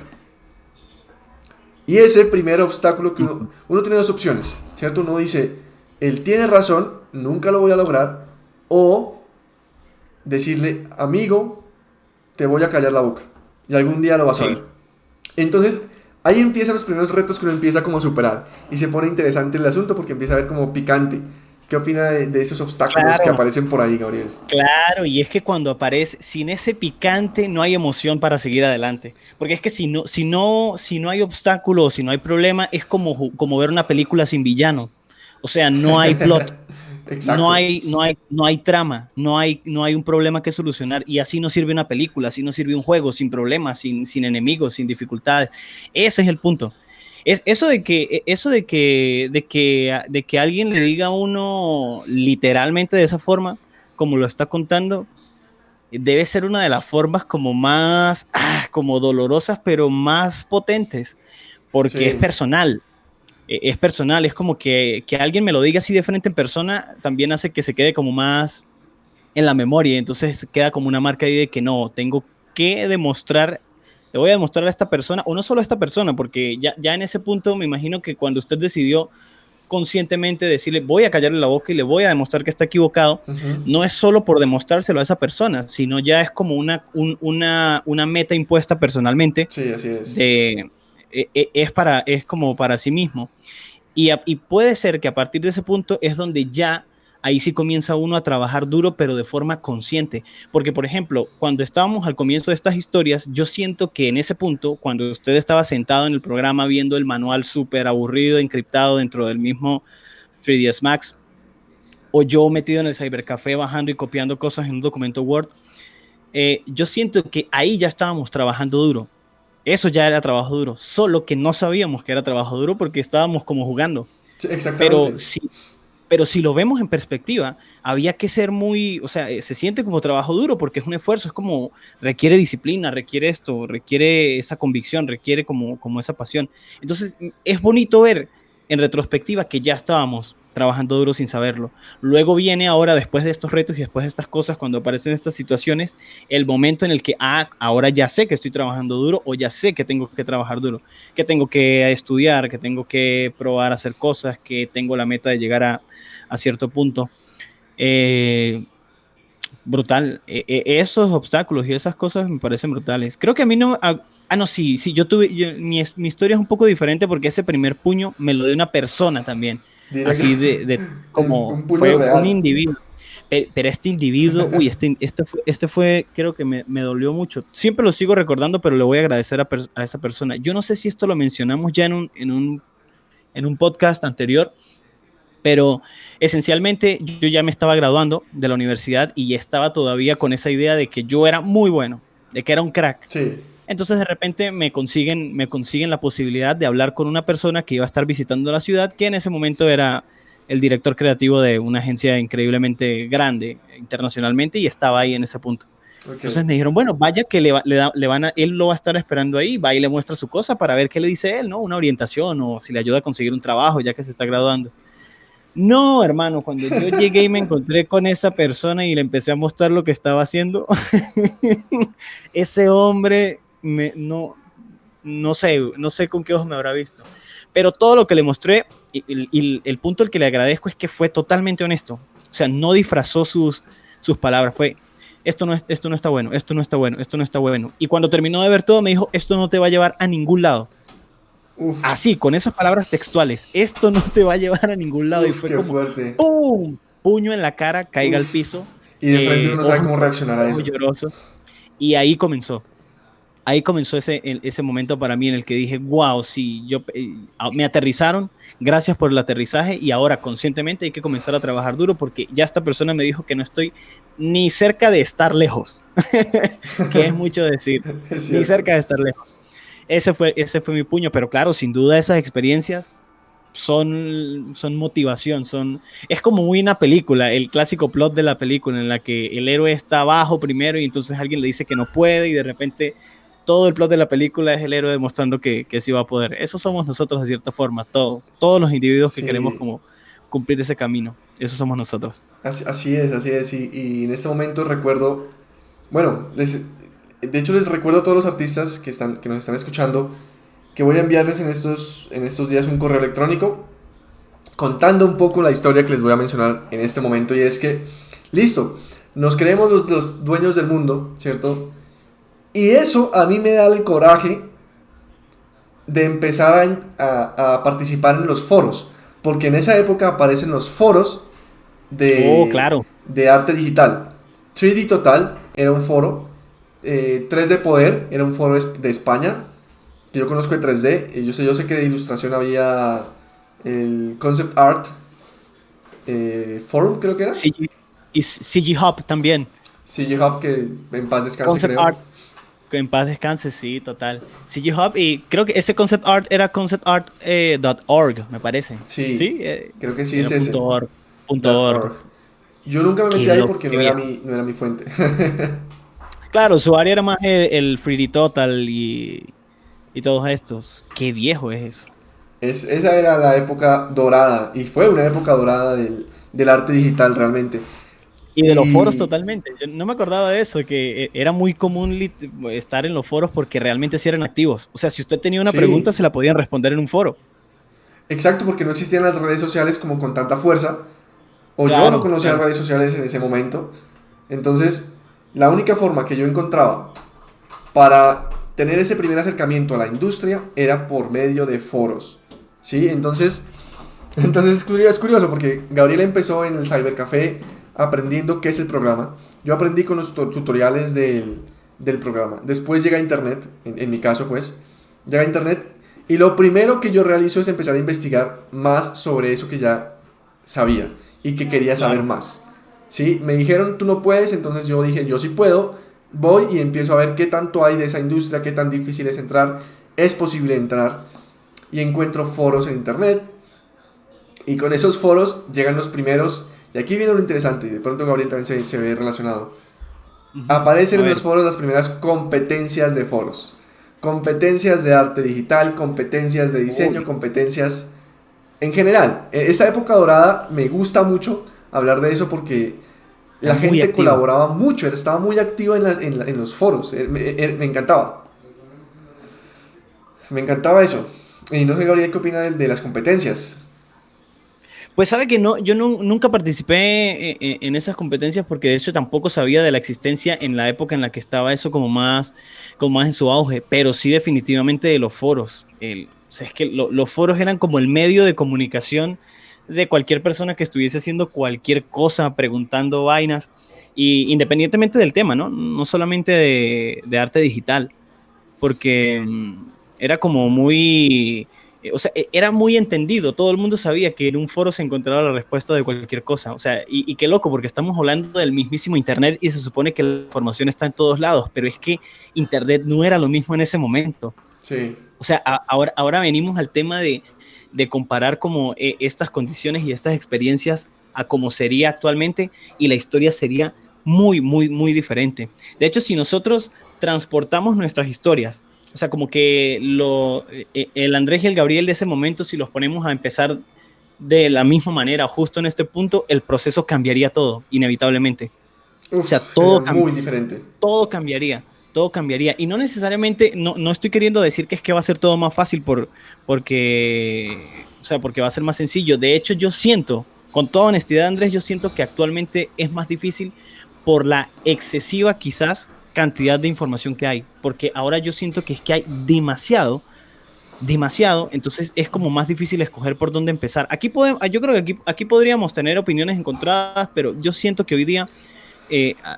Speaker 1: Y ese primer obstáculo que uno tiene dos opciones, ¿cierto? Uno dice, él tiene razón, nunca lo voy a lograr, o decirle, amigo, te voy a callar la boca. Y algún día lo vas a ver.
Speaker 2: Sí,
Speaker 1: Entonces, ahí empiezan los primeros retos que uno empieza como a superar. Y se pone interesante el asunto porque empieza a ver como picante. ¿Qué opina de esos obstáculos que
Speaker 2: Claro,
Speaker 1: aparecen por ahí, Gabriel?
Speaker 2: claro, y es que cuando aparece, sin ese picante no hay emoción para seguir adelante. Porque es que si no hay obstáculo, si no hay problema, es como ver una película sin villano. O sea, no hay plot,
Speaker 1: Exacto.
Speaker 2: no hay trama, no hay un problema que solucionar. Y así no sirve una película, así no sirve un juego, sin problemas, sin enemigos, sin dificultades. Ese es el punto. Es eso de que alguien le diga a uno literalmente de esa forma, como lo está contando, debe ser una de las formas como más, como dolorosas, pero más potentes, porque es
Speaker 1: Sí,
Speaker 2: personal. Es personal, es como que alguien me lo diga así de frente en persona, también hace que se quede como más en la memoria, entonces queda como una marca ahí de que no, tengo que demostrar, le voy a demostrar a esta persona, o no solo a esta persona, porque ya en ese punto me imagino que cuando usted decidió conscientemente decirle, voy a callarle la boca y le voy a demostrar que está equivocado,
Speaker 1: ujú,
Speaker 2: no es solo por demostrárselo a esa persona, sino ya es como una meta impuesta personalmente
Speaker 1: sí, así es.
Speaker 2: de, es como para sí mismo. Y puede ser que a partir de ese punto es donde ya ahí sí comienza uno a trabajar duro, pero de forma consciente. Porque, por ejemplo, cuando estábamos al comienzo de estas historias, yo siento que en ese punto, cuando usted estaba sentado en el programa viendo el manual súper aburrido, encriptado dentro del mismo 3ds Max, o yo metido en el cybercafé bajando y copiando cosas en un documento Word, yo siento que ahí ya estábamos trabajando duro. Eso ya era trabajo duro, solo que no sabíamos que era trabajo duro porque estábamos como jugando.
Speaker 1: Sí,
Speaker 2: Pero
Speaker 1: exactamente.
Speaker 2: si, pero si lo vemos en perspectiva, había que ser muy, o sea, se siente como trabajo duro porque es un esfuerzo, es como requiere disciplina, requiere esto, requiere esa convicción, requiere como esa pasión. Entonces, es bonito ver en retrospectiva que ya estábamos trabajando duro sin saberlo. Luego viene ahora, después de estos retos y después de estas cosas, cuando aparecen estas situaciones, el momento en el que, ahora ya sé que estoy trabajando duro o ya sé que tengo que trabajar duro, que tengo que estudiar, que tengo que probar a hacer cosas, que tengo la meta de llegar a cierto punto. Eh, brutal. Esos obstáculos y esas cosas me parecen brutales. Creo que a mí no... no, sí, sí, mi historia es un poco diferente porque ese primer puño me lo dio una persona también.
Speaker 1: Directo.
Speaker 2: Así de como
Speaker 1: Un puño
Speaker 2: fue un
Speaker 1: real.
Speaker 2: individuo. Pero este individuo, uy, este fue, creo que me dolió mucho. Siempre lo sigo recordando, pero le voy a agradecer a esa persona. Yo no sé si esto lo mencionamos ya en un podcast anterior, pero esencialmente yo ya me estaba graduando de la universidad y estaba todavía con esa idea de que yo era muy bueno, de que era un crack.
Speaker 1: Sí.
Speaker 2: Entonces de repente me consiguen la posibilidad de hablar con una persona que iba a estar visitando la ciudad, que en ese momento era el director creativo de una agencia increíblemente grande internacionalmente y estaba ahí en ese punto.
Speaker 1: Ok.
Speaker 2: Entonces me dijeron, bueno, vaya que él lo va a estar esperando ahí, va y le muestra su cosa para ver qué le dice él, ¿no? Una orientación o si le ayuda a conseguir un trabajo ya que se está graduando. No, hermano, cuando yo llegué y me encontré con esa persona y le empecé a mostrar lo que estaba haciendo, ese hombre no sé con qué ojos me habrá visto, pero todo lo que le mostré y el punto al que le agradezco es que fue totalmente honesto, o sea, no disfrazó sus palabras, fue esto no está bueno, esto no está bueno, esto no está bueno. Y cuando terminó de ver todo me dijo, esto no te va a llevar a ningún lado.
Speaker 1: Uf,
Speaker 2: Así, con esas palabras textuales, esto no te va a llevar a ningún lado. Y
Speaker 1: uf,
Speaker 2: fue
Speaker 1: qué
Speaker 2: como,
Speaker 1: fuerte.
Speaker 2: ¡pum! Puño en la cara, caiga al
Speaker 1: Uf.
Speaker 2: piso,
Speaker 1: Y de frente uno no sabe
Speaker 2: ojos,
Speaker 1: cómo reaccionar a
Speaker 2: ojos
Speaker 1: eso.
Speaker 2: llorosos. Y ahí comenzó. Ahí comenzó ese momento para mí en el que dije, wow, sí, me aterrizaron, gracias por el aterrizaje y ahora conscientemente hay que comenzar a trabajar duro porque ya esta persona me dijo que no estoy ni cerca de estar lejos, que es mucho decir,
Speaker 1: Es
Speaker 2: ni
Speaker 1: cierto.
Speaker 2: cerca de estar lejos. Ese fue mi puño, pero claro, sin duda esas experiencias son motivación, es como muy una película, el clásico plot de la película en la que el héroe está abajo primero y entonces alguien le dice que no puede y de repente todo el plot de la película es el héroe demostrando que sí va a poder. Eso somos nosotros de cierta forma, todos los individuos que queremos
Speaker 1: Sí.
Speaker 2: como cumplir ese camino, eso somos nosotros.
Speaker 1: Así es, así es. Y en este momento recuerdo, bueno, de hecho les recuerdo a todos los artistas que nos están escuchando que voy a enviarles en estos días un correo electrónico contando un poco la historia que les voy a mencionar en este momento. Y es que, listo, nos creemos los dueños del mundo, ¿cierto? Y eso a mí me da el coraje de empezar a participar en los foros. Porque en esa época aparecen los foros
Speaker 2: Oh,
Speaker 1: de,
Speaker 2: claro.
Speaker 1: de arte digital. 3D Total era un foro. 3D Poder era un foro de España, que yo conozco de 3D. Yo sé que de ilustración había el Concept Art Forum, creo que era.
Speaker 2: CG, y CG Hub también.
Speaker 1: CG Hub, que en paz descanse,
Speaker 2: Concept
Speaker 1: creo.
Speaker 2: Art, que en paz descanse, sí, total. CG Hub, y creo que ese Concept Art era conceptart.org, me parece.
Speaker 1: Sí,
Speaker 2: Sí,
Speaker 1: creo que sí es
Speaker 2: era
Speaker 1: ese.
Speaker 2: punto org.
Speaker 1: .org. Yo nunca me
Speaker 2: Qué
Speaker 1: metí ahí
Speaker 2: loco,
Speaker 1: porque
Speaker 2: qué
Speaker 1: no era
Speaker 2: viejo.
Speaker 1: mi fuente.
Speaker 2: Claro, su área era más el 3D Total y todos estos. Qué viejo es eso.
Speaker 1: Esa era la época dorada, y fue una época dorada del arte digital realmente.
Speaker 2: Y de los foros
Speaker 1: Y
Speaker 2: totalmente. Yo no me acordaba de eso, que era muy común estar en los foros porque realmente sí eran activos. O sea, si usted tenía una pregunta,
Speaker 1: sí,
Speaker 2: se la podían responder en un foro.
Speaker 1: exacto, porque no existían las redes sociales como con tanta fuerza, o yo no
Speaker 2: Claro,
Speaker 1: conocía
Speaker 2: claro.
Speaker 1: redes sociales en ese momento. Entonces, la única forma que yo encontraba para tener ese primer acercamiento a la industria era por medio de foros. ¿Sí? Entonces es curioso porque Gabriela empezó en el Cybercafé aprendiendo qué es el programa. Yo aprendí con los tutoriales del programa. Después llega Internet, en mi caso pues, llega Internet y lo primero que yo realizo es empezar a investigar más sobre eso que ya sabía y que quería saber
Speaker 2: Claro.
Speaker 1: más. ¿Sí? Me dijeron tú no puedes, entonces yo dije yo sí puedo, voy y empiezo a ver qué tanto hay de esa industria, qué tan difícil es entrar, es posible entrar y encuentro foros en Internet y con esos foros llegan los primeros, y aquí viene lo interesante, y de pronto Gabriel también se ve relacionado.
Speaker 2: Ujú.
Speaker 1: Aparecen
Speaker 2: A
Speaker 1: en los
Speaker 2: ver.
Speaker 1: foros las primeras competencias de foros. Competencias de arte digital, competencias de diseño,
Speaker 2: Uy,
Speaker 1: competencias en general. Esa época dorada me gusta mucho hablar de eso porque
Speaker 2: era
Speaker 1: la
Speaker 2: muy
Speaker 1: gente
Speaker 2: activa.
Speaker 1: colaboraba mucho, estaba muy activa en los foros. Me encantaba. Me encantaba eso. Y no sé, Gabriel, ¿qué opina de las competencias?
Speaker 2: Pues sabe que no, yo nunca participé en esas competencias porque de hecho tampoco sabía de la existencia en la época en la que estaba eso como más en su auge, pero sí definitivamente de los foros. O sea, es que los foros eran como el medio de comunicación de cualquier persona que estuviese haciendo cualquier cosa, preguntando vainas, y independientemente del tema, ¿no? No solamente de arte digital, porque era como muy, o sea, era muy entendido, todo el mundo sabía que en un foro se encontraba la respuesta de cualquier cosa, o sea, y qué loco, porque estamos hablando del mismísimo Internet y se supone que la información está en todos lados, pero es que Internet no era lo mismo en ese momento.
Speaker 1: Sí.
Speaker 2: O sea, ahora venimos al tema de comparar como estas condiciones y estas experiencias a como sería actualmente y la historia sería muy, muy, muy diferente. De hecho, si nosotros transportamos nuestras historias, o sea, como que el Andrés y el Gabriel de ese momento, si los ponemos a empezar de la misma manera, justo en este punto, el proceso cambiaría todo, inevitablemente. O sea,
Speaker 1: Uf, sería muy diferente.
Speaker 2: todo cambiaría, todo cambiaría. Y no necesariamente, no estoy queriendo decir que es que va a ser todo más fácil o sea, porque va a ser más sencillo. De hecho, yo siento, con toda honestidad, Andrés, yo siento que actualmente es más difícil por la excesiva, quizás, cantidad de información que hay. Porque ahora yo siento que es que hay demasiado, entonces es como más difícil escoger por dónde empezar. Yo creo que aquí podríamos tener opiniones encontradas, pero yo siento que hoy día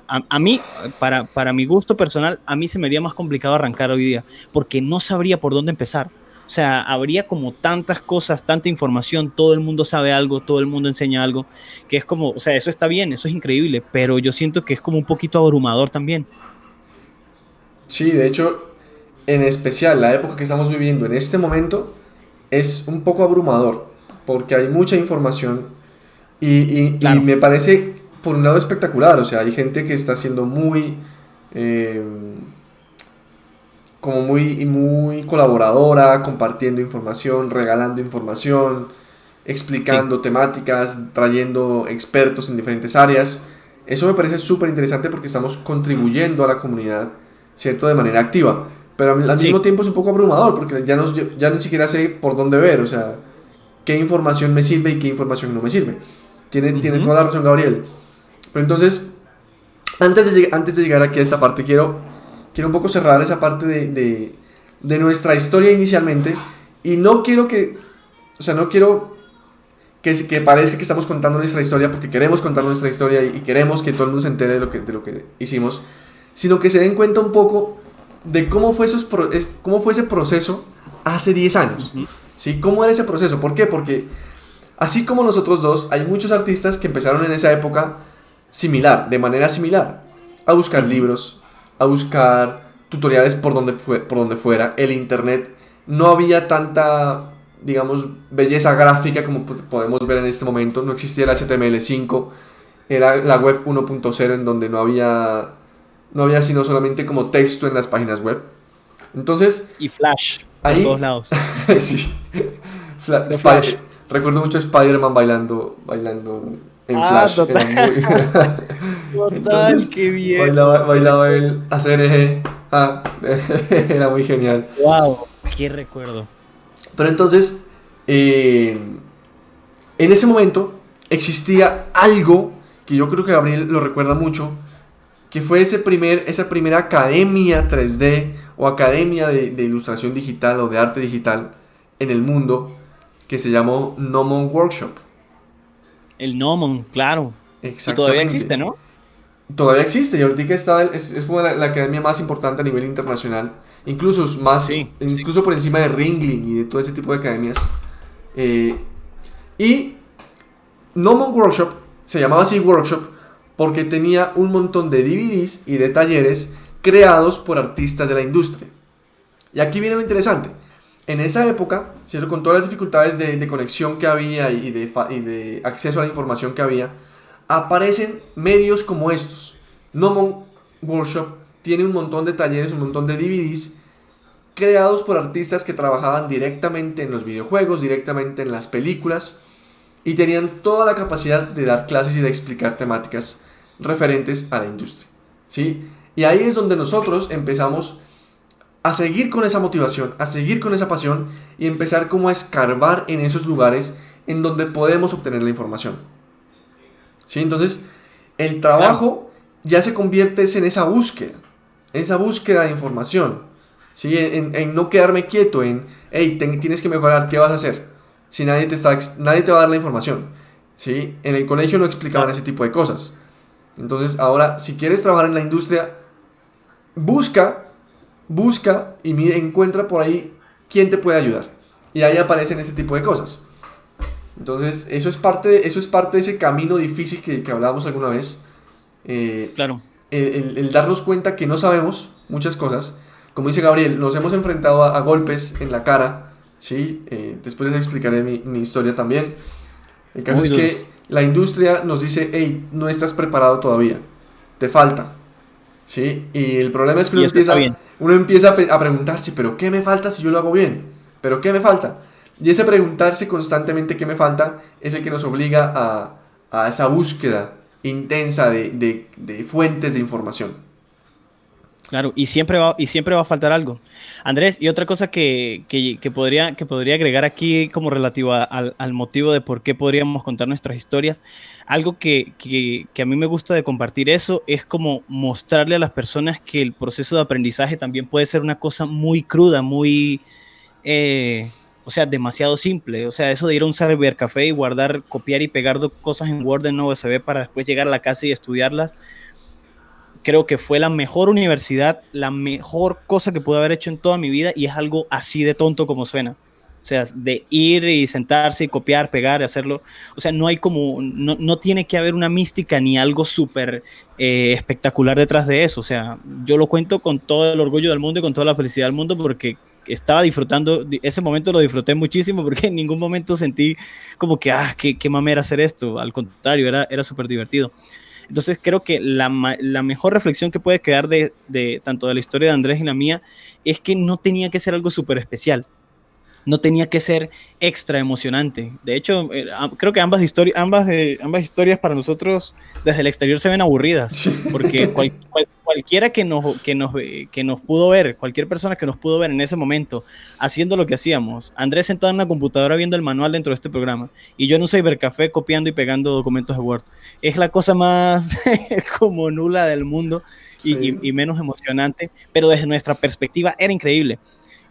Speaker 2: a mí, para mi gusto personal, a mí se me haría más complicado arrancar hoy día, porque no sabría por dónde empezar. O sea, habría como tantas cosas, tanta información, todo el mundo sabe algo, todo el mundo enseña algo, que es como, o sea, eso está bien, eso es increíble, pero yo siento que es como un poquito abrumador también.
Speaker 1: Sí, de hecho, en especial la época que estamos viviendo en este momento es un poco abrumador porque hay mucha información y
Speaker 2: Claro,
Speaker 1: me parece por un lado espectacular, o sea, hay gente que está siendo eh, muy colaboradora, compartiendo información, regalando información,
Speaker 2: sí.
Speaker 1: explicando temáticas, trayendo expertos en diferentes áreas. Eso me parece súper interesante porque estamos contribuyendo a la comunidad, ¿cierto? De manera activa. Pero al
Speaker 2: Sí.
Speaker 1: mismo tiempo es un poco abrumador porque ya ni siquiera sé por dónde ver, o sea, qué información me sirve y qué información no me sirve. Tiene
Speaker 2: Ujú.
Speaker 1: toda la razón Gabriel. Pero entonces, antes de llegar aquí a esta parte, quiero un poco cerrar esa parte de nuestra historia inicialmente. Y no quiero que que parezca que estamos contando nuestra historia porque queremos contar nuestra historia y queremos que todo el mundo se entere de lo que hicimos, sino que se den cuenta un poco de cómo fue ese proceso hace 10 años.
Speaker 2: Ujú.
Speaker 1: ¿Sí? ¿Cómo era ese proceso? ¿Por qué? Porque así como nosotros dos, hay muchos artistas que empezaron en esa época de manera similar, a buscar libros, a buscar tutoriales por donde fuera. El internet no había tanta, digamos, belleza gráfica como podemos ver en este momento. No existía el HTML5, era la web 1.0 en donde no había sino solamente como texto en las páginas web. Entonces,
Speaker 2: Y Flash por
Speaker 1: ahí,
Speaker 2: todos lados.
Speaker 1: sí,
Speaker 2: De Flash.
Speaker 1: recuerdo mucho a Spider-Man bailando en Flash.
Speaker 2: Total.
Speaker 1: Era muy...
Speaker 2: Total,
Speaker 1: Entonces,
Speaker 2: qué bien.
Speaker 1: bailaba él a CRG. Era muy genial.
Speaker 2: Wow, qué recuerdo.
Speaker 1: Pero entonces, en ese momento existía algo que yo creo que Gabriel lo recuerda mucho, que fue esa primera academia 3D o academia de ilustración digital o de arte digital en el mundo, que se llamó Gnomon Workshop.
Speaker 2: El Gnomon, claro. Y todavía
Speaker 1: Exactamente.
Speaker 2: existe, ¿no?
Speaker 1: Todavía existe y ahorita es como la academia más importante a nivel internacional.
Speaker 2: Sí, sí.
Speaker 1: Incluso por encima de Ringling y de todo ese tipo de academias. Eh, y Gnomon Workshop se llamaba así Workshop porque tenía un montón de DVDs y de talleres creados por artistas de la industria. Y aquí viene lo interesante. En esa época, ¿cierto? Con todas las dificultades de conexión que había y de acceso a la información que había, aparecen medios como estos. Gnomon Workshop tiene un montón de talleres, un montón de DVDs creados por artistas que trabajaban directamente en los videojuegos, directamente en las películas y tenían toda la capacidad de dar clases y de explicar temáticas referentes a la industria, ¿sí? Y ahí es donde nosotros empezamos a seguir con esa motivación, a seguir con esa pasión y empezar como a escarbar en esos lugares en donde podemos obtener la información. ¿Sí? Entonces, el trabajo ya se convierte en esa búsqueda de información, ¿sí? En no quedarme quieto, hey, tienes que mejorar, ¿qué vas a hacer? Si nadie te va a dar la información, ¿sí? En el colegio no explicaban ese tipo de cosas. Entonces, ahora, si quieres trabajar en la industria, busca y encuentra por ahí quién te puede ayudar. Y ahí aparecen ese tipo de cosas. Entonces, eso es parte de ese camino difícil que hablábamos alguna vez.
Speaker 2: Claro.
Speaker 1: El darnos cuenta que no sabemos muchas cosas. Como dice Gabriel, nos hemos enfrentado a golpes en la cara. ¿Sí? Después les explicaré mi historia también. El caso
Speaker 2: Muy
Speaker 1: es
Speaker 2: duros.
Speaker 1: que la industria nos dice, hey, no estás preparado todavía. Te falta. ¿Sí? Y el problema es que
Speaker 2: Y eso está bien.
Speaker 1: uno empieza a preguntarse, ¿pero qué me falta si yo lo hago bien? ¿Pero qué me falta? Y ese preguntarse constantemente qué me falta es el que nos obliga a esa búsqueda intensa de fuentes de información.
Speaker 2: Claro, y siempre va a faltar algo. Andrés, y otra cosa que podría agregar aquí como relativo al motivo de por qué podríamos contar nuestras historias, algo que a mí me gusta de compartir eso es como mostrarle a las personas que el proceso de aprendizaje también puede ser una cosa muy cruda, muy, eh, o sea, demasiado simple. O sea, eso de ir a un cybercafé y guardar, copiar y pegar cosas en Word en USB para después llegar a la casa y estudiarlas, creo que fue la mejor universidad, la mejor cosa que pude haber hecho en toda mi vida y es algo así de tonto como suena. O sea, de ir y sentarse y copiar, pegar y hacerlo. O sea, no hay como, no tiene que haber una mística ni algo súper espectacular detrás de eso. O sea, yo lo cuento con todo el orgullo del mundo y con toda la felicidad del mundo porque estaba disfrutando, ese momento lo disfruté muchísimo porque en ningún momento sentí como que, qué mamera hacer esto. Al contrario, era súper divertido. Entonces creo que la mejor reflexión que puede quedar de tanto de la historia de Andrés y la mía es que no tenía que ser algo súper especial, no tenía que ser extra emocionante. De hecho, creo que ambas historias para nosotros desde el exterior se ven aburridas, porque cualquiera que nos pudo ver, cualquier persona que nos pudo ver en ese momento haciendo lo que hacíamos, Andrés sentado en una computadora viendo el manual dentro de este programa, y yo en un cybercafé copiando y pegando documentos de Word, es la cosa más como nula del mundo
Speaker 1: Sí.
Speaker 2: y menos emocionante, pero desde nuestra perspectiva era increíble.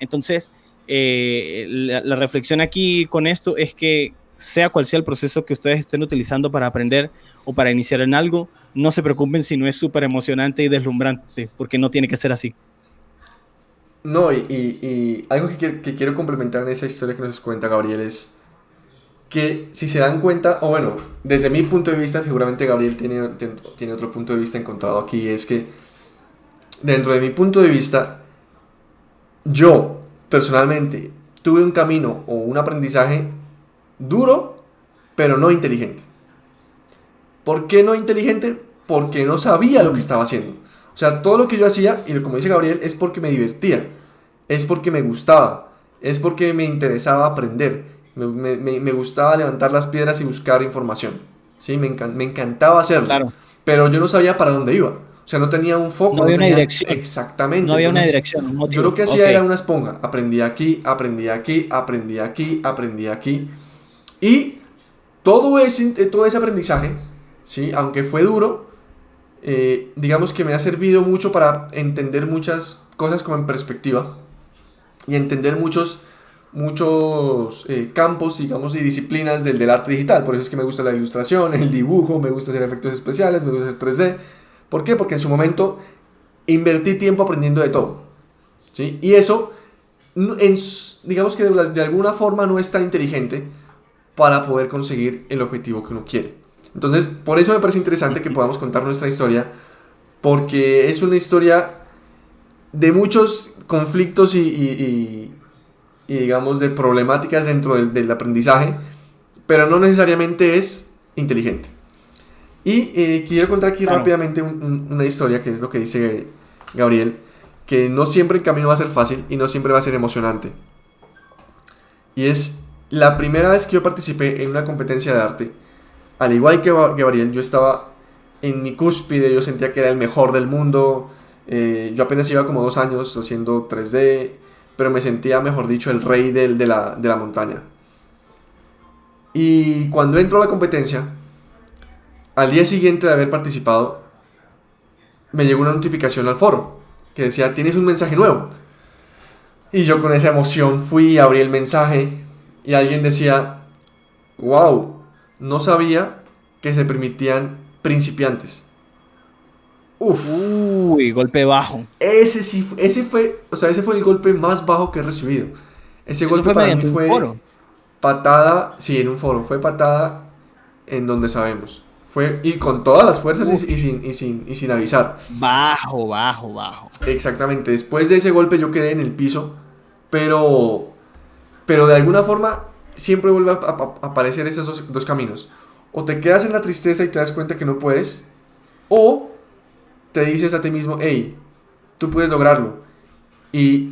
Speaker 2: Entonces, la reflexión aquí con esto es que sea cual sea el proceso que ustedes estén utilizando para aprender o para iniciar en algo, no se preocupen si no es súper emocionante y deslumbrante, porque no tiene que ser así.
Speaker 1: No, y algo que quiero complementar en esa historia que nos cuenta Gabriel es que si se dan cuenta, o bueno, desde mi punto de vista, seguramente Gabriel tiene otro punto de vista encontrado aquí, es que dentro de mi punto de vista, yo personalmente tuve un camino o un aprendizaje duro, pero no inteligente. ¿Por qué no inteligente? Porque no sabía lo que estaba haciendo. O sea, todo lo que yo hacía, y como dice Gabriel, es porque me divertía, es porque me gustaba, es porque me interesaba aprender, me gustaba levantar las piedras y buscar información. ¿Sí? Me encantaba hacerlo,
Speaker 2: Claro,
Speaker 1: pero yo no sabía para dónde iba. O sea, no tenía un
Speaker 2: no
Speaker 1: foco, no
Speaker 2: había una
Speaker 1: tenía
Speaker 2: dirección, no
Speaker 1: exactamente.
Speaker 2: había una
Speaker 1: Entonces,
Speaker 2: dirección, un
Speaker 1: yo lo
Speaker 2: motivo.
Speaker 1: que hacía
Speaker 2: Ok,
Speaker 1: era una esponja. Aprendí aquí, aprendí aquí, aprendí aquí, aprendí aquí. Y todo ese aprendizaje, ¿sí? Aunque fue duro, digamos que me ha servido mucho para entender muchas cosas como en perspectiva y entender muchos campos, digamos, y disciplinas del arte digital. Por eso es que me gusta la ilustración, el dibujo, me gusta hacer efectos especiales, me gusta hacer 3D. ¿Por qué? Porque en su momento invertí tiempo aprendiendo de todo. ¿Sí? Y eso, digamos que de alguna forma no es tan inteligente para poder conseguir el objetivo que uno quiere. Entonces, por eso me parece interesante que podamos contar nuestra historia, porque es una historia de muchos conflictos y digamos, de problemáticas dentro del aprendizaje, pero no necesariamente es inteligente. Y quiero contar aquí
Speaker 2: claro.
Speaker 1: rápidamente una historia, que es lo que dice Gabriel, que no siempre el camino va a ser fácil y no siempre va a ser emocionante. Y es la primera vez que yo participé en una competencia de arte. Al igual que Gabriel, yo estaba en mi cúspide, yo sentía que era el mejor del mundo. Yo apenas iba como 2 años haciendo 3D, pero me sentía, mejor dicho, el rey de la montaña. Y cuando entro a la competencia, al día siguiente de haber participado, me llegó una notificación al foro que decía, tienes un mensaje nuevo. Y yo con esa emoción fui, abrí el mensaje y alguien decía, wow, no sabía que se permitían principiantes. Uf,
Speaker 2: Uy, golpe bajo.
Speaker 1: ese sí, ese fue el golpe más bajo que he recibido. Ese
Speaker 2: Eso
Speaker 1: golpe
Speaker 2: fue
Speaker 1: para mí
Speaker 2: mediante un
Speaker 1: fue
Speaker 2: foro.
Speaker 1: patada, sí, en un foro, fue patada en donde sabemos. Fue, y con todas las fuerzas
Speaker 2: Uf,
Speaker 1: y sin avisar.
Speaker 2: bajo, bajo, bajo.
Speaker 1: Exactamente, después de ese golpe yo quedé en el piso, pero, pero de alguna forma siempre vuelve a aparecer esos dos caminos. O te quedas en la tristeza y te das cuenta que no puedes, o te dices a ti mismo, hey, tú puedes lograrlo. Y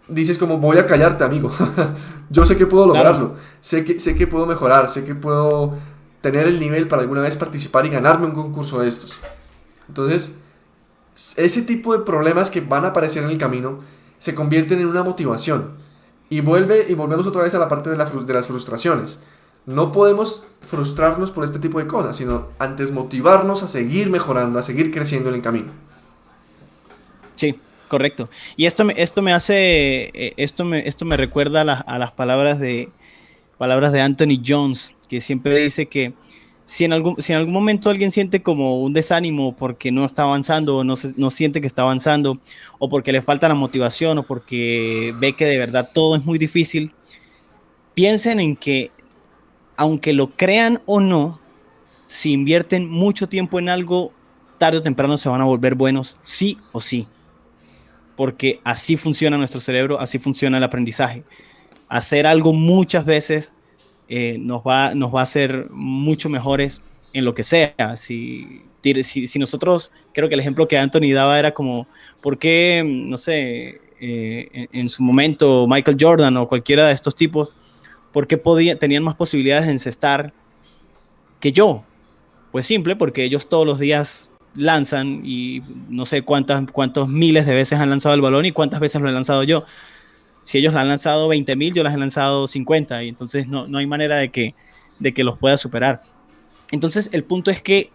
Speaker 1: dices como, voy a callarte, amigo. Yo sé que puedo
Speaker 2: Claro.
Speaker 1: lograrlo. Sé que puedo mejorar. Sé que puedo tener el nivel para alguna vez participar y ganarme un concurso de estos. Entonces, ese tipo de problemas que van a aparecer en el camino se convierten en una motivación. Y volvemos otra vez a la parte de las frustraciones. No podemos frustrarnos por este tipo de cosas, sino antes motivarnos a seguir mejorando, a seguir creciendo en el camino.
Speaker 2: Sí, correcto. Y esto me hace, esto me recuerda a las palabras de Anthony Jones, que siempre dice que si en algún momento alguien siente como un desánimo porque no está avanzando o no siente que está avanzando o porque le falta la motivación o porque ve que de verdad todo es muy difícil, piensen en que aunque lo crean o no, si invierten mucho tiempo en algo, tarde o temprano se van a volver buenos, sí o sí, porque así funciona nuestro cerebro, así funciona el aprendizaje. Hacer algo muchas veces nos va a hacer mucho mejores en lo que sea. Si nosotros, creo que el ejemplo que Anthony daba era como, ¿por qué, no sé, en su momento Michael Jordan o cualquiera de estos tipos, por qué tenían más posibilidades de encestar que yo? Pues simple, porque ellos todos los días lanzan y no sé cuántos miles de veces han lanzado el balón y cuántas veces lo he lanzado yo. Si ellos la han lanzado 20,000, yo las he lanzado 50 y entonces no hay manera de que los pueda superar. Entonces el punto es que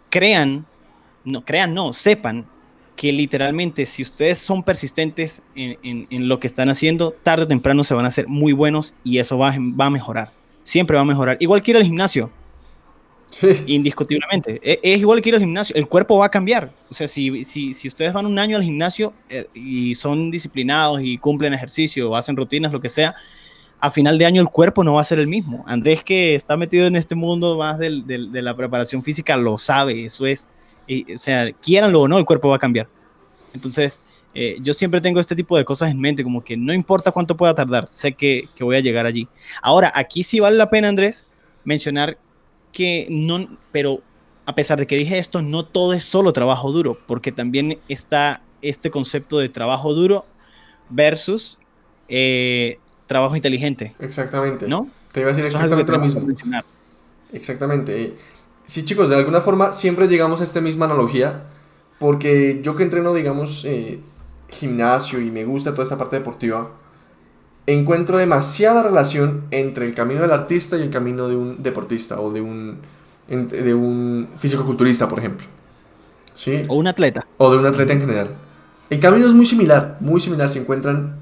Speaker 2: crean, no, sepan que literalmente si ustedes son persistentes en lo que están haciendo, tarde o temprano se van a hacer muy buenos y eso va a mejorar. siempre va a mejorar. Igual que ir al gimnasio,
Speaker 1: Sí,
Speaker 2: indiscutiblemente. Es igual que ir al gimnasio, el cuerpo va a cambiar. O sea, si ustedes van un año al gimnasio y son disciplinados y cumplen ejercicio o hacen rutinas, lo que sea, a final de año el cuerpo no va a ser el mismo. Andrés, que está metido en este mundo más de la preparación física, lo sabe. Eso es, o sea, quieranlo o no, el cuerpo va a cambiar. Entonces, yo siempre tengo este tipo de cosas en mente, como que no importa cuánto pueda tardar, sé que voy a llegar allí. Ahora, aquí sí vale la pena, Andrés, mencionar que no, pero a pesar de que dije esto, no todo es solo trabajo duro, porque también está este concepto de trabajo duro versus trabajo inteligente,
Speaker 1: exactamente.
Speaker 2: ¿no?
Speaker 1: Te iba a decir
Speaker 2: Eso es algo que
Speaker 1: exactamente lo
Speaker 2: tenemos que
Speaker 1: mismo.
Speaker 2: mencionar.
Speaker 1: Exactamente. Sí, chicos, de alguna forma siempre llegamos a esta misma analogía, porque yo que entreno, digamos, gimnasio y me gusta toda esta parte deportiva, encuentro demasiada relación entre el camino del artista y el camino de un deportista o de un físico-culturista, por ejemplo. ¿Sí?
Speaker 2: O un atleta.
Speaker 1: O de un atleta
Speaker 2: Ujú.
Speaker 1: en general. El camino es muy similar, se encuentran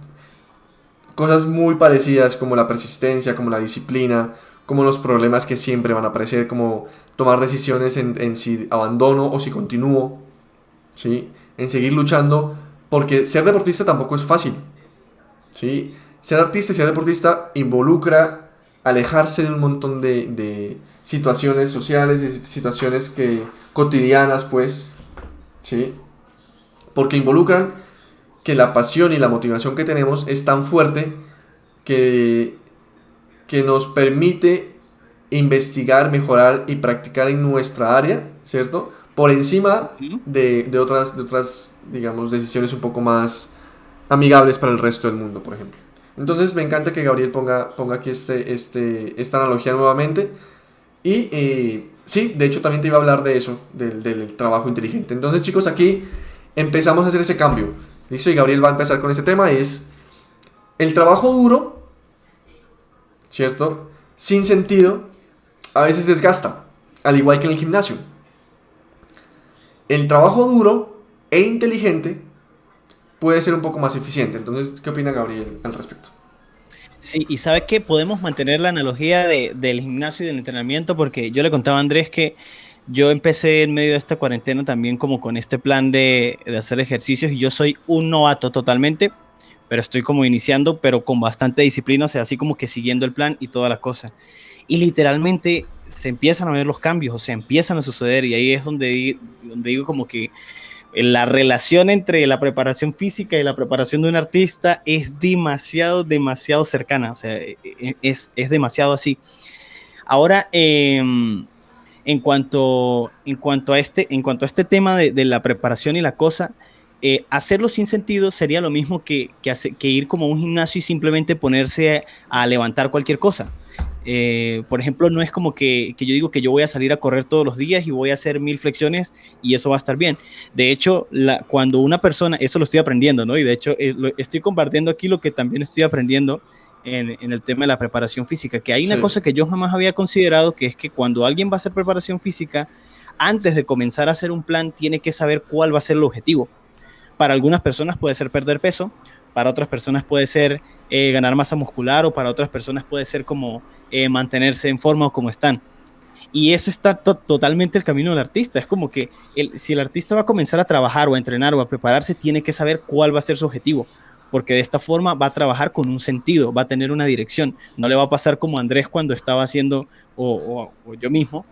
Speaker 1: cosas muy parecidas como la persistencia, como la disciplina, como los problemas que siempre van a aparecer, como tomar decisiones en si abandono o si continúo, ¿sí? En seguir luchando, porque ser deportista tampoco es fácil, ¿sí? Ser artista y ser deportista involucra alejarse de un montón de situaciones sociales, de situaciones cotidianas, pues, ¿sí? Porque involucran que la pasión y la motivación que tenemos es tan fuerte que, que nos permite investigar, mejorar y practicar en nuestra área, ¿cierto? Por encima
Speaker 2: Ujú.
Speaker 1: de otras, digamos, decisiones un poco más amigables para el resto del mundo, por ejemplo. Entonces me encanta que Gabriel ponga aquí esta analogía nuevamente. Y sí, de hecho también te iba a hablar de eso, del trabajo inteligente. Entonces chicos, aquí empezamos a hacer ese cambio. ¿Listo? Y Gabriel va a empezar con ese tema. Es el trabajo duro, ¿cierto? Sin sentido, a veces desgasta. Al igual que en el gimnasio. El trabajo duro e inteligente puede ser un poco más eficiente. Entonces, ¿qué opina Gabriel al respecto?
Speaker 2: Sí, y sabes que podemos mantener la analogía del gimnasio y del entrenamiento, porque yo le contaba a Andrés que yo empecé en medio de esta cuarentena también como con este plan de hacer ejercicios y yo soy un novato totalmente, pero estoy como iniciando, pero con bastante disciplina, o sea, así como que siguiendo el plan y toda la cosa. Y literalmente se empiezan a ver los cambios, o sea, empiezan a suceder y ahí es donde digo como que la relación entre la preparación física y la preparación de un artista es demasiado, demasiado cercana, o sea, es demasiado así. Ahora, en cuanto a este tema de la preparación y la cosa, hacerlo sin sentido sería lo mismo que ir como a un gimnasio y simplemente ponerse a levantar cualquier cosa. Por ejemplo, no es como que yo digo que yo voy a salir a correr todos los días y voy a hacer 1000 flexiones y eso va a estar bien. De hecho, cuando una persona, eso lo estoy aprendiendo, ¿no? Y de hecho, estoy compartiendo aquí lo que también estoy aprendiendo en el tema de la preparación física, que hay una
Speaker 1: Sí,
Speaker 2: cosa que yo jamás había considerado, que es que cuando alguien va a hacer preparación física, antes de comenzar a hacer un plan, tiene que saber cuál va a ser el objetivo. Para algunas personas puede ser perder peso, para otras personas puede ser ganar masa muscular o para otras personas puede ser como mantenerse en forma o como están. Y eso está totalmente el camino del artista. Es como que si el artista va a comenzar a trabajar o a entrenar o a prepararse, tiene que saber cuál va a ser su objetivo. Porque de esta forma va a trabajar con un sentido, va a tener una dirección. No le va a pasar como Andrés cuando estaba haciendo, o yo mismo,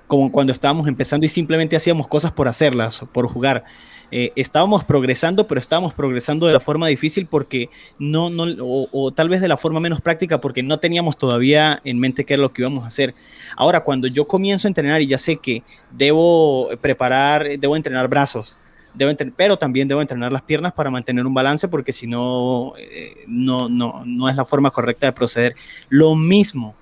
Speaker 2: como cuando estábamos empezando y simplemente hacíamos cosas por hacerlas, por jugar. Estábamos progresando, pero estábamos progresando de la forma difícil porque o tal vez de la forma menos práctica porque no teníamos todavía en mente qué era lo que íbamos a hacer. Ahora, cuando yo comienzo a entrenar y ya sé que debo entrenar brazos, pero también debo entrenar las piernas para mantener un balance porque si no, no es la forma correcta de proceder. Lo mismo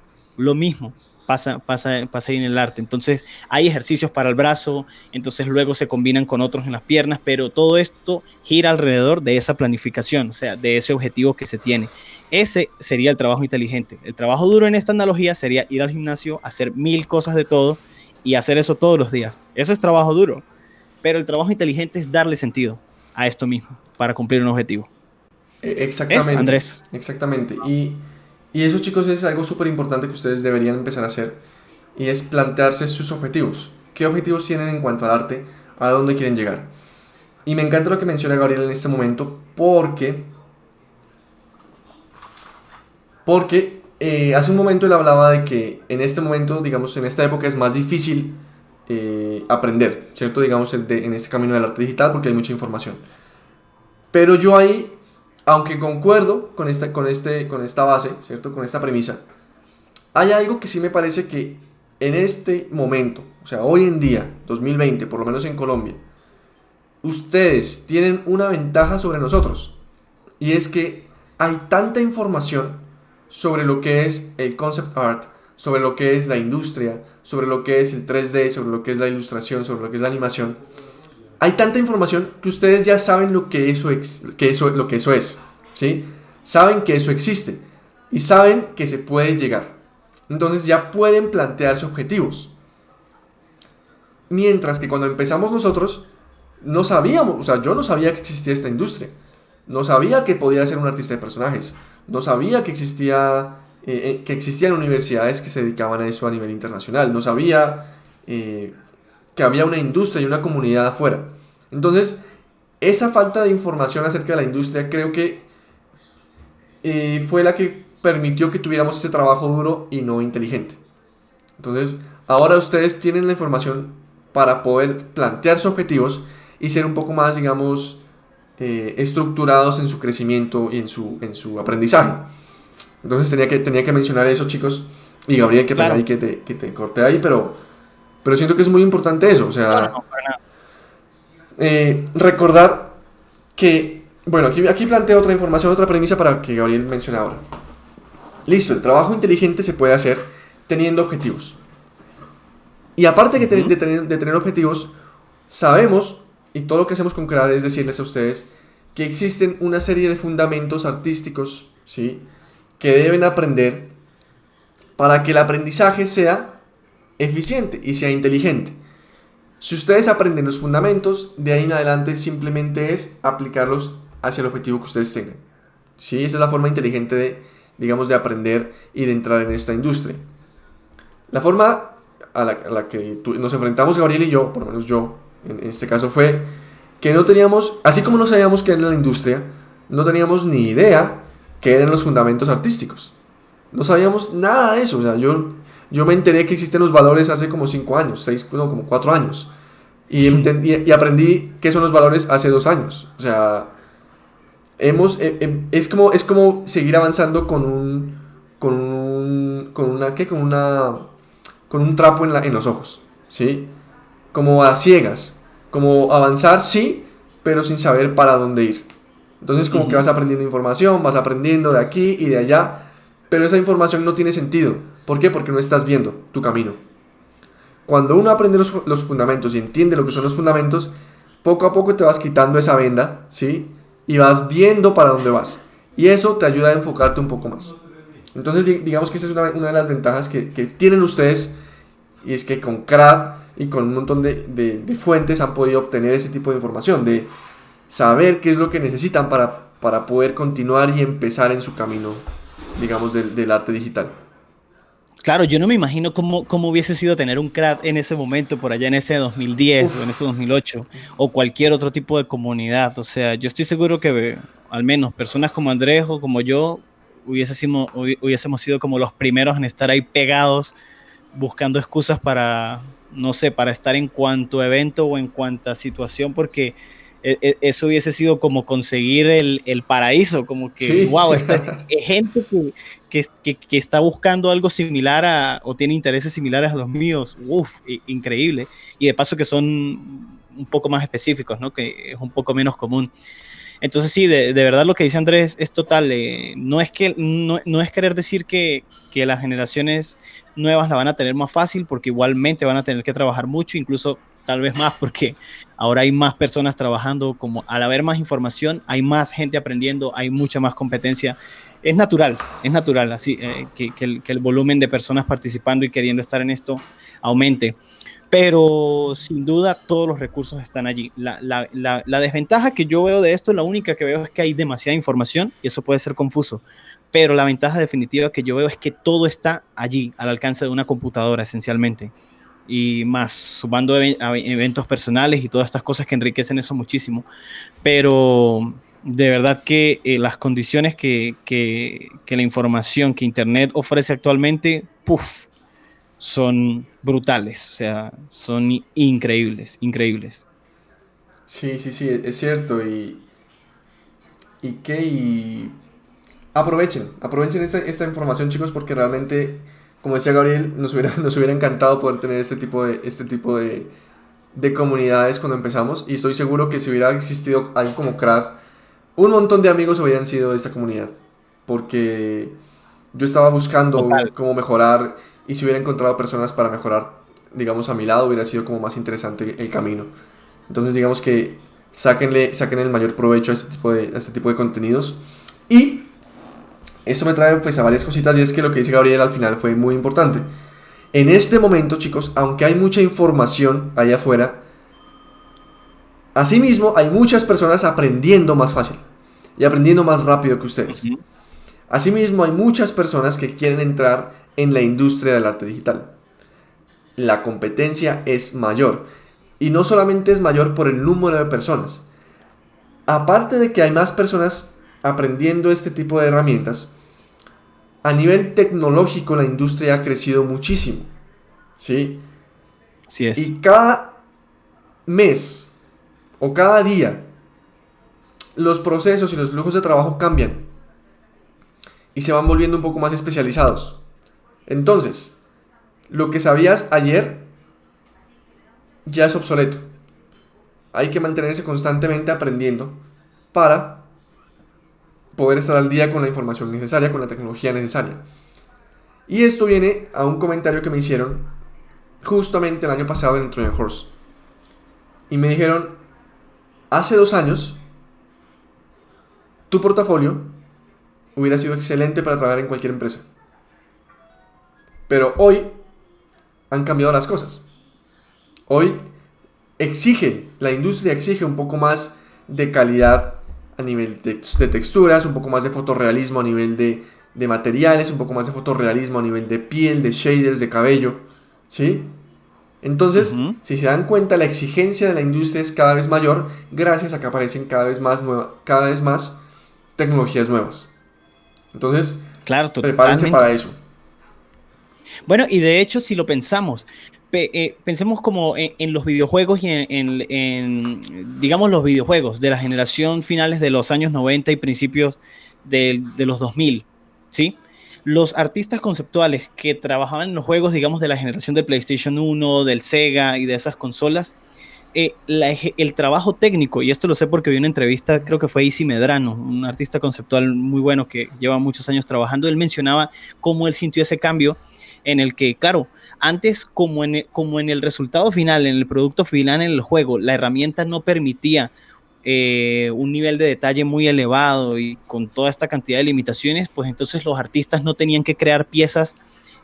Speaker 2: pasa ahí en el arte. Entonces, hay ejercicios para el brazo, entonces luego se combinan con otros en las piernas, pero todo esto gira alrededor de esa planificación, o sea, de ese objetivo que se tiene. Ese sería el trabajo inteligente. El trabajo duro en esta analogía sería ir al gimnasio, hacer 1000 cosas de todo y hacer eso todos los días. Eso es trabajo duro, pero el trabajo inteligente es darle sentido a esto mismo para cumplir un objetivo. ¿Ves,
Speaker 1: exactamente,
Speaker 2: Andrés?
Speaker 1: exactamente. Y eso, chicos, es algo súper importante que ustedes deberían empezar a hacer, y es plantearse sus objetivos. ¿Qué objetivos tienen en cuanto al arte? ¿A dónde quieren llegar? Y me encanta lo que menciona Gabriel en este momento, porque hace un momento él hablaba de que en este momento, digamos, en esta época es más difícil aprender, ¿cierto? Digamos, en este camino del arte digital, porque hay mucha información. Pero yo ahí, aunque concuerdo con esta base, ¿cierto? Con esta premisa, hay algo que sí me parece que en este momento, o sea, hoy en día, 2020, por lo menos en Colombia, ustedes tienen una ventaja sobre nosotros. Y es que hay tanta información sobre lo que es el concept art, sobre lo que es la industria, sobre lo que es el 3D, sobre lo que es la ilustración, sobre lo que es la animación. Hay tanta información que ustedes ya saben lo que eso es, ¿sí? Saben que eso existe y saben que se puede llegar. Entonces ya pueden plantearse objetivos. Mientras que cuando empezamos nosotros, no sabíamos, o sea, yo no sabía que existía esta industria. No sabía que podía ser un artista de personajes. No sabía que existían universidades que se dedicaban a eso a nivel internacional. No sabía que había una industria y una comunidad afuera. Entonces, esa falta de información acerca de la industria creo que fue la que permitió que tuviéramos ese trabajo duro y no inteligente. Entonces, ahora ustedes tienen la información para poder plantearse objetivos y ser un poco más, digamos, estructurados en su crecimiento y en su aprendizaje. Entonces tenía que mencionar eso, chicos. Y Gabriel, que
Speaker 2: Claro.
Speaker 1: ahí que te corté ahí, pero siento que es muy importante eso. O
Speaker 2: No,
Speaker 1: sea,
Speaker 2: no, para nada.
Speaker 1: recordar que, bueno, aquí planteo otra información, otra premisa para que Gabriel mencione ahora. Listo, el trabajo inteligente se puede hacer teniendo objetivos. Y aparte
Speaker 2: Ujú.
Speaker 1: de tener objetivos, sabemos, y todo lo que hacemos con crear es decirles a ustedes, que existen una serie de fundamentos artísticos, ¿sí? Que deben aprender para que el aprendizaje sea eficiente y sea inteligente. Si ustedes aprenden los fundamentos, de ahí en adelante simplemente es aplicarlos hacia el objetivo que ustedes tengan. ¿Sí? Esa es la forma inteligente de, digamos, de aprender y de entrar en esta industria. La forma a la que nos enfrentamos Gabriel y yo, por lo menos yo, en este caso fue que no teníamos, así como no sabíamos qué era la industria, no teníamos ni idea qué eran los fundamentos artísticos. No sabíamos nada de eso. O sea, yo me enteré que existen los valores hace como 5 años, 6, no, como 4 años. Y aprendí qué son los valores hace 2 años. O sea, es como seguir avanzando con un trapo en los ojos, ¿sí? Como a ciegas, como avanzar, sí, pero sin saber para dónde ir. Entonces como que
Speaker 2: Ujú.
Speaker 1: vas aprendiendo información, vas aprendiendo de aquí y de allá, pero esa información no tiene sentido. ¿Por qué? Porque no estás viendo tu camino. Cuando uno aprende los fundamentos y entiende lo que son los fundamentos, poco a poco te vas quitando esa venda, ¿sí? Y vas viendo para dónde vas. Y eso te ayuda a enfocarte un poco más. Entonces, digamos que esa es una de las ventajas que tienen ustedes, y es que con CRAD y con un montón de fuentes han podido obtener ese tipo de información, de saber qué es lo que necesitan para poder continuar y empezar en su camino, digamos, del arte digital.
Speaker 2: Claro, yo no me imagino cómo hubiese sido tener un CRAD en ese momento, por allá en ese 2010 o en ese
Speaker 1: Uf,
Speaker 2: 2008, o cualquier otro tipo de comunidad. O sea, yo estoy seguro que al menos personas como Andrés o como yo hubiésemos sido como los primeros en estar ahí pegados buscando excusas para, no sé, para estar en cuanto evento o en cuanta situación, porque eso hubiese sido como conseguir el paraíso, como que,
Speaker 1: sí.
Speaker 2: wow, esta gente que está buscando algo similar o tiene intereses similares a los míos, uff, increíble. Y de paso que son un poco más específicos, ¿no? Que es un poco menos común. Entonces sí, de verdad lo que dice Andrés es total. No es querer decir que las generaciones nuevas la van a tener más fácil, porque igualmente van a tener que trabajar mucho, incluso tal vez más, porque ahora hay más personas trabajando, como al haber más información, hay más gente aprendiendo, hay mucha más competencia. Es natural así que el volumen de personas participando y queriendo estar en esto aumente. pero sin duda todos los recursos están allí. La desventaja que yo veo de esto, la única que veo es que hay demasiada información y eso puede ser confuso, pero la ventaja definitiva que yo veo es que todo está allí, al alcance de una computadora esencialmente, y más sumando eventos personales y todas estas cosas que enriquecen eso muchísimo, pero de verdad que las condiciones que la información que Internet ofrece actualmente, puff, son brutales, o sea, son increíbles, increíbles.
Speaker 1: Sí, sí, sí, es cierto. Y aprovechen esta información, chicos, porque realmente, como decía Gabriel, nos hubiera encantado poder tener este tipo de comunidades cuando empezamos. Y estoy seguro que si hubiera existido algo como CRAD, un montón de amigos hubieran sido de esta comunidad. Porque yo estaba buscando
Speaker 2: Total.
Speaker 1: cómo mejorar y si hubiera encontrado personas para mejorar, digamos, a mi lado, hubiera sido como más interesante el camino. Entonces, digamos que saquen el mayor provecho a este tipo de contenidos. Y esto me trae pues a varias cositas y es que lo que dice Gabriel al final fue muy importante. En este momento, chicos, aunque hay mucha información allá afuera, asimismo hay muchas personas aprendiendo más fácil y aprendiendo más rápido que ustedes.
Speaker 2: Ujú.
Speaker 1: Asimismo, hay muchas personas que quieren entrar en la industria del arte digital. La competencia es mayor. Y no solamente es mayor por el número de personas. Aparte de que hay más personas aprendiendo este tipo de herramientas, a nivel tecnológico la industria ha crecido muchísimo. ¿Sí?
Speaker 2: Así es.
Speaker 1: Y cada mes o cada día los procesos y los flujos de trabajo cambian y se van volviendo un poco más especializados. Entonces, lo que sabías ayer ya es obsoleto. Hay que mantenerse constantemente aprendiendo para poder estar al día con la información necesaria, con la tecnología necesaria. Y esto viene a un comentario que me hicieron justamente el año pasado en el Trojan Horse. Y me dijeron, hace 2 años, tu portafolio hubiera sido excelente para trabajar en cualquier empresa. Pero hoy han cambiado las cosas. Hoy la industria exige un poco más de calidad a nivel de texturas, un poco más de fotorrealismo a nivel de materiales, un poco más de fotorrealismo a nivel de piel, de shaders, de cabello, ¿sí? Entonces,
Speaker 2: Ujú.
Speaker 1: si se dan cuenta, la exigencia de la industria es cada vez mayor gracias a que aparecen cada vez más tecnologías nuevas. Entonces,
Speaker 2: Claro,
Speaker 1: prepárense para
Speaker 2: totalmente.
Speaker 1: eso.
Speaker 2: Bueno, y de hecho, si lo pensamos, pensemos como en los videojuegos y digamos, los videojuegos de la generación finales de los años 90 y principios de los 2000, ¿sí? Los artistas conceptuales que trabajaban en los juegos, digamos, de la generación de PlayStation 1, del Sega y de esas consolas, el trabajo técnico, y esto lo sé porque vi una entrevista, creo que fue Isi Medrano, un artista conceptual muy bueno que lleva muchos años trabajando, él mencionaba cómo él sintió ese cambio en el que, claro, antes como en el resultado final, en el producto final en el juego, la herramienta no permitía un nivel de detalle muy elevado y con toda esta cantidad de limitaciones, pues entonces los artistas no tenían que crear piezas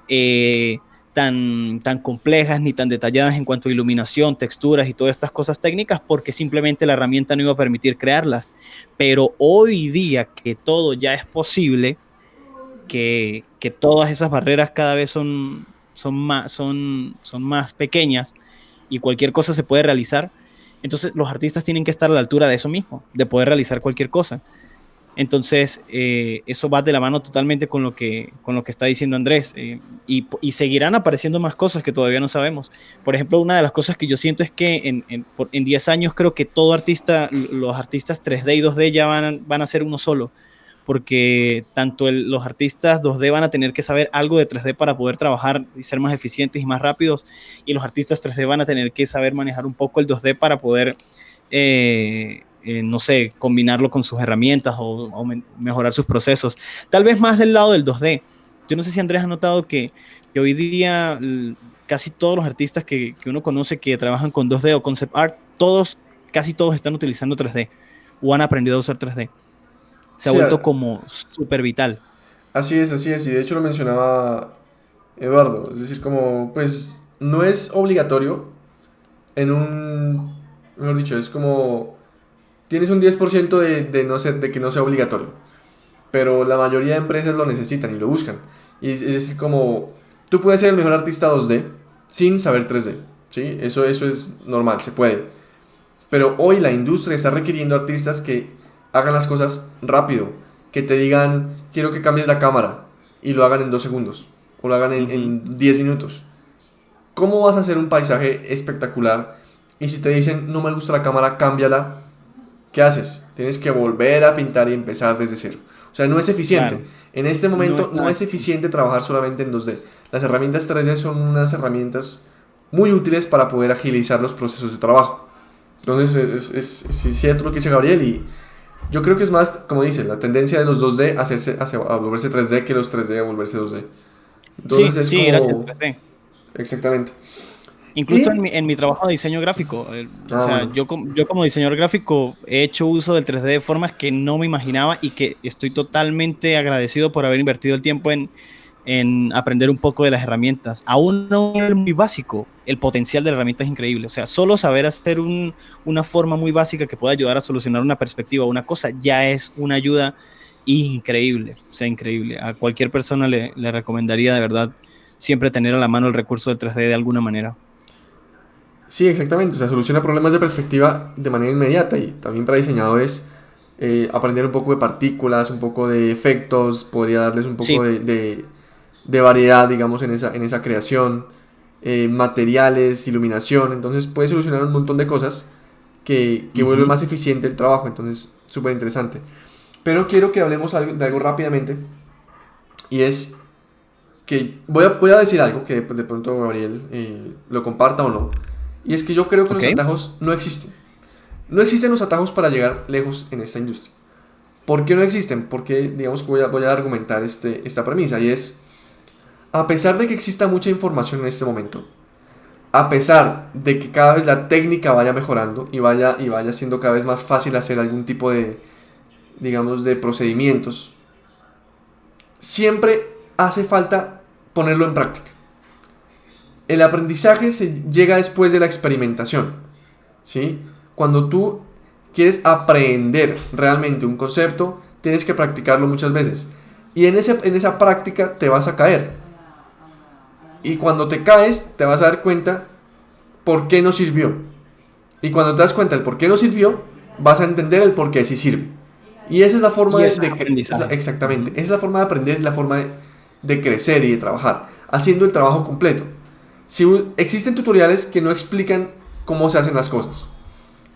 Speaker 2: eh, tan complejas ni tan detalladas en cuanto a iluminación, texturas y todas estas cosas técnicas porque simplemente la herramienta no iba a permitir crearlas. Pero hoy día que todo ya es posible, que todas esas barreras cada vez son más pequeñas y cualquier cosa se puede realizar, entonces los artistas tienen que estar a la altura de eso mismo, de poder realizar cualquier cosa. Entonces, eso va de la mano totalmente con lo que está diciendo Andrés. Y seguirán apareciendo más cosas que todavía no sabemos. Por ejemplo, una de las cosas que yo siento es que en 10 años creo que todo artista, los artistas 3D y 2D ya van a ser uno solo. Porque tanto los artistas 2D van a tener que saber algo de 3D para poder trabajar y ser más eficientes y más rápidos. Y los artistas 3D van a tener que saber manejar un poco el 2D para poder no sé, combinarlo con sus herramientas o mejorar sus procesos. Tal vez más del lado del 2D. Yo no sé si Andrés ha notado que hoy día casi todos los artistas que uno conoce que trabajan con 2D o concept art, casi todos están utilizando 3D o han aprendido a usar 3D. Se ha
Speaker 1: Sí,
Speaker 2: vuelto como súper vital.
Speaker 1: así es, así es. Y de hecho lo mencionaba Eduardo. Es decir, como, pues, no es obligatorio, en un, mejor dicho, es como, tienes un 10% de, no ser, de que no sea obligatorio, pero la mayoría de empresas lo necesitan y lo buscan. Y es decir, como, tú puedes ser el mejor artista 2D sin saber 3D, ¿sí? Eso es normal, se puede. Pero hoy la industria está requiriendo artistas que hagan las cosas rápido, que te digan, quiero que cambies la cámara, y lo hagan en 2 segundos, o lo hagan
Speaker 2: Ujú.
Speaker 1: en 10 minutos. ¿Cómo vas a hacer un paisaje espectacular? Y si te dicen, no me gusta la cámara, cámbiala. ¿Qué haces? Tienes que volver a pintar y empezar desde cero. O sea, no es eficiente.
Speaker 2: Claro,
Speaker 1: En este
Speaker 2: no
Speaker 1: momento
Speaker 2: es
Speaker 1: no
Speaker 2: nada
Speaker 1: es
Speaker 2: eficiente.
Speaker 1: eficiente trabajar solamente en 2D. Las herramientas 3D son unas herramientas muy útiles para poder agilizar los procesos de trabajo. Entonces, es cierto lo que dice Gabriel y yo creo que es más, como dice, la tendencia de los 2D a volverse 3D que los 3D a volverse 2D. Entonces
Speaker 2: Sí,
Speaker 1: es
Speaker 2: sí, gracias,
Speaker 1: como...
Speaker 2: 3D.
Speaker 1: Exactamente.
Speaker 2: Incluso
Speaker 1: Y...
Speaker 2: en mi trabajo de diseño gráfico, o
Speaker 1: Ah,
Speaker 2: sea,
Speaker 1: bueno.
Speaker 2: yo como diseñador gráfico he hecho uso del 3D de formas que no me imaginaba y que estoy totalmente agradecido por haber invertido el tiempo en aprender un poco de las herramientas. Aún a un nivel muy básico, el potencial de la herramienta es increíble. O sea, solo saber hacer una forma muy básica que pueda ayudar a solucionar una perspectiva o una cosa ya es una ayuda increíble. O sea, increíble. A cualquier persona le recomendaría de verdad siempre tener a la mano el recurso del 3D de alguna manera.
Speaker 1: Sí, exactamente. O sea, soluciona problemas de perspectiva de manera inmediata y también para diseñadores aprender un poco de partículas, un poco de efectos, podría darles un poco
Speaker 2: Sí.
Speaker 1: de variedad, digamos, en esa creación, materiales, iluminación. Entonces puede solucionar un montón de cosas que vuelve
Speaker 2: Ujú.
Speaker 1: más eficiente el trabajo. Entonces, súper interesante. Pero quiero que hablemos de algo rápidamente y es que voy a decir algo que de pronto Gabriel lo comparta o no. Y es que yo creo que
Speaker 2: Ok.
Speaker 1: los atajos no existen. No existen los atajos para llegar lejos en esta industria. ¿Por qué no existen? Porque digamos que voy a argumentar esta premisa y es, a pesar de que exista mucha información en este momento, a pesar de que cada vez la técnica vaya mejorando y vaya siendo cada vez más fácil hacer algún tipo de, digamos, de procedimientos, siempre hace falta ponerlo en práctica. El aprendizaje se llega después de la experimentación, ¿sí? Cuando tú quieres aprender realmente un concepto, tienes que practicarlo muchas veces. Y en esa práctica te vas a caer. Y cuando te caes, te vas a dar cuenta por qué no sirvió. Y cuando te das cuenta del por qué no sirvió, vas a entender el por qué sí sirve. Y esa es la forma
Speaker 2: Y eso es
Speaker 1: de
Speaker 2: aprendizaje.
Speaker 1: exactamente,
Speaker 2: Ujú.
Speaker 1: esa es la forma de aprender, la forma de crecer y de trabajar, haciendo el trabajo completo. Si existen tutoriales que no explican cómo se hacen las cosas.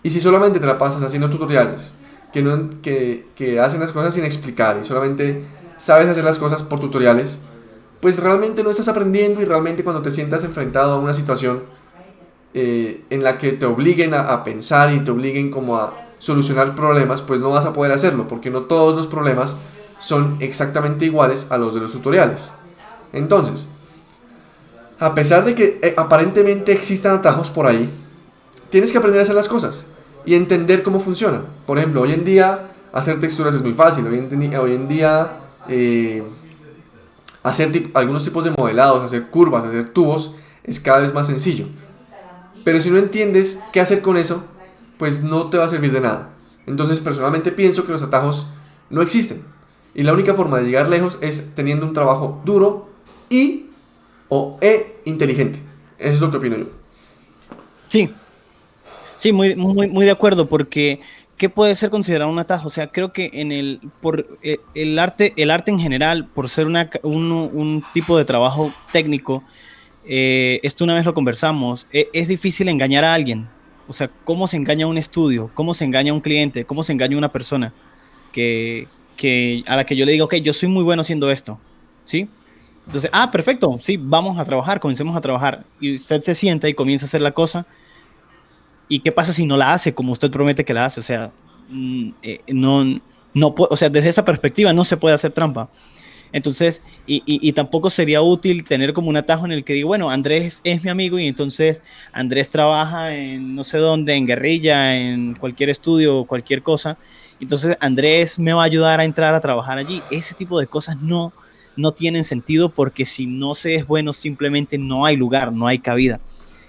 Speaker 1: Y si solamente te la pasas haciendo tutoriales que hacen las cosas sin explicar y solamente sabes hacer las cosas por tutoriales, pues realmente no estás aprendiendo y realmente cuando te sientas enfrentado a una situación en la que te obliguen a pensar y te obliguen como a solucionar problemas, pues no vas a poder hacerlo, porque no todos los problemas son exactamente iguales a los de los tutoriales. Entonces, a pesar de que aparentemente existan atajos por ahí, tienes que aprender a hacer las cosas y entender cómo funcionan. Por ejemplo, hoy en día hacer texturas es muy fácil, hoy en día hacer algunos tipos de modelados, hacer curvas, hacer tubos, es cada vez más sencillo. Pero si no entiendes qué hacer con eso, pues no te va a servir de nada. Entonces personalmente pienso que los atajos no existen. Y la única forma de llegar lejos es teniendo un trabajo duro y inteligente. Eso es lo que opino yo.
Speaker 2: Sí, sí, muy de acuerdo, porque ¿qué puede ser considerado un atajo? O sea, creo que el arte en general, por ser un tipo de trabajo técnico, esto una vez lo conversamos, es difícil engañar a alguien. O sea, ¿cómo se engaña a un estudio? ¿Cómo se engaña a un cliente? ¿Cómo se engaña a una persona a la que yo le digo, ok, yo soy muy bueno haciendo esto? ¿Sí? Entonces, perfecto, sí, vamos a trabajar, comencemos a trabajar. Y usted se sienta y comienza a hacer la cosa. ¿Y qué pasa si no la hace como usted promete que la hace? O sea, o sea, desde esa perspectiva no se puede hacer trampa. Entonces, y tampoco sería útil tener como un atajo en el que digo, bueno, Andrés es mi amigo y entonces Andrés trabaja en no sé dónde, en guerrilla, en cualquier estudio, cualquier cosa. Entonces, Andrés me va a ayudar a entrar a trabajar allí. Ese tipo de cosas no tienen sentido porque si no se es bueno, simplemente no hay lugar, no hay cabida.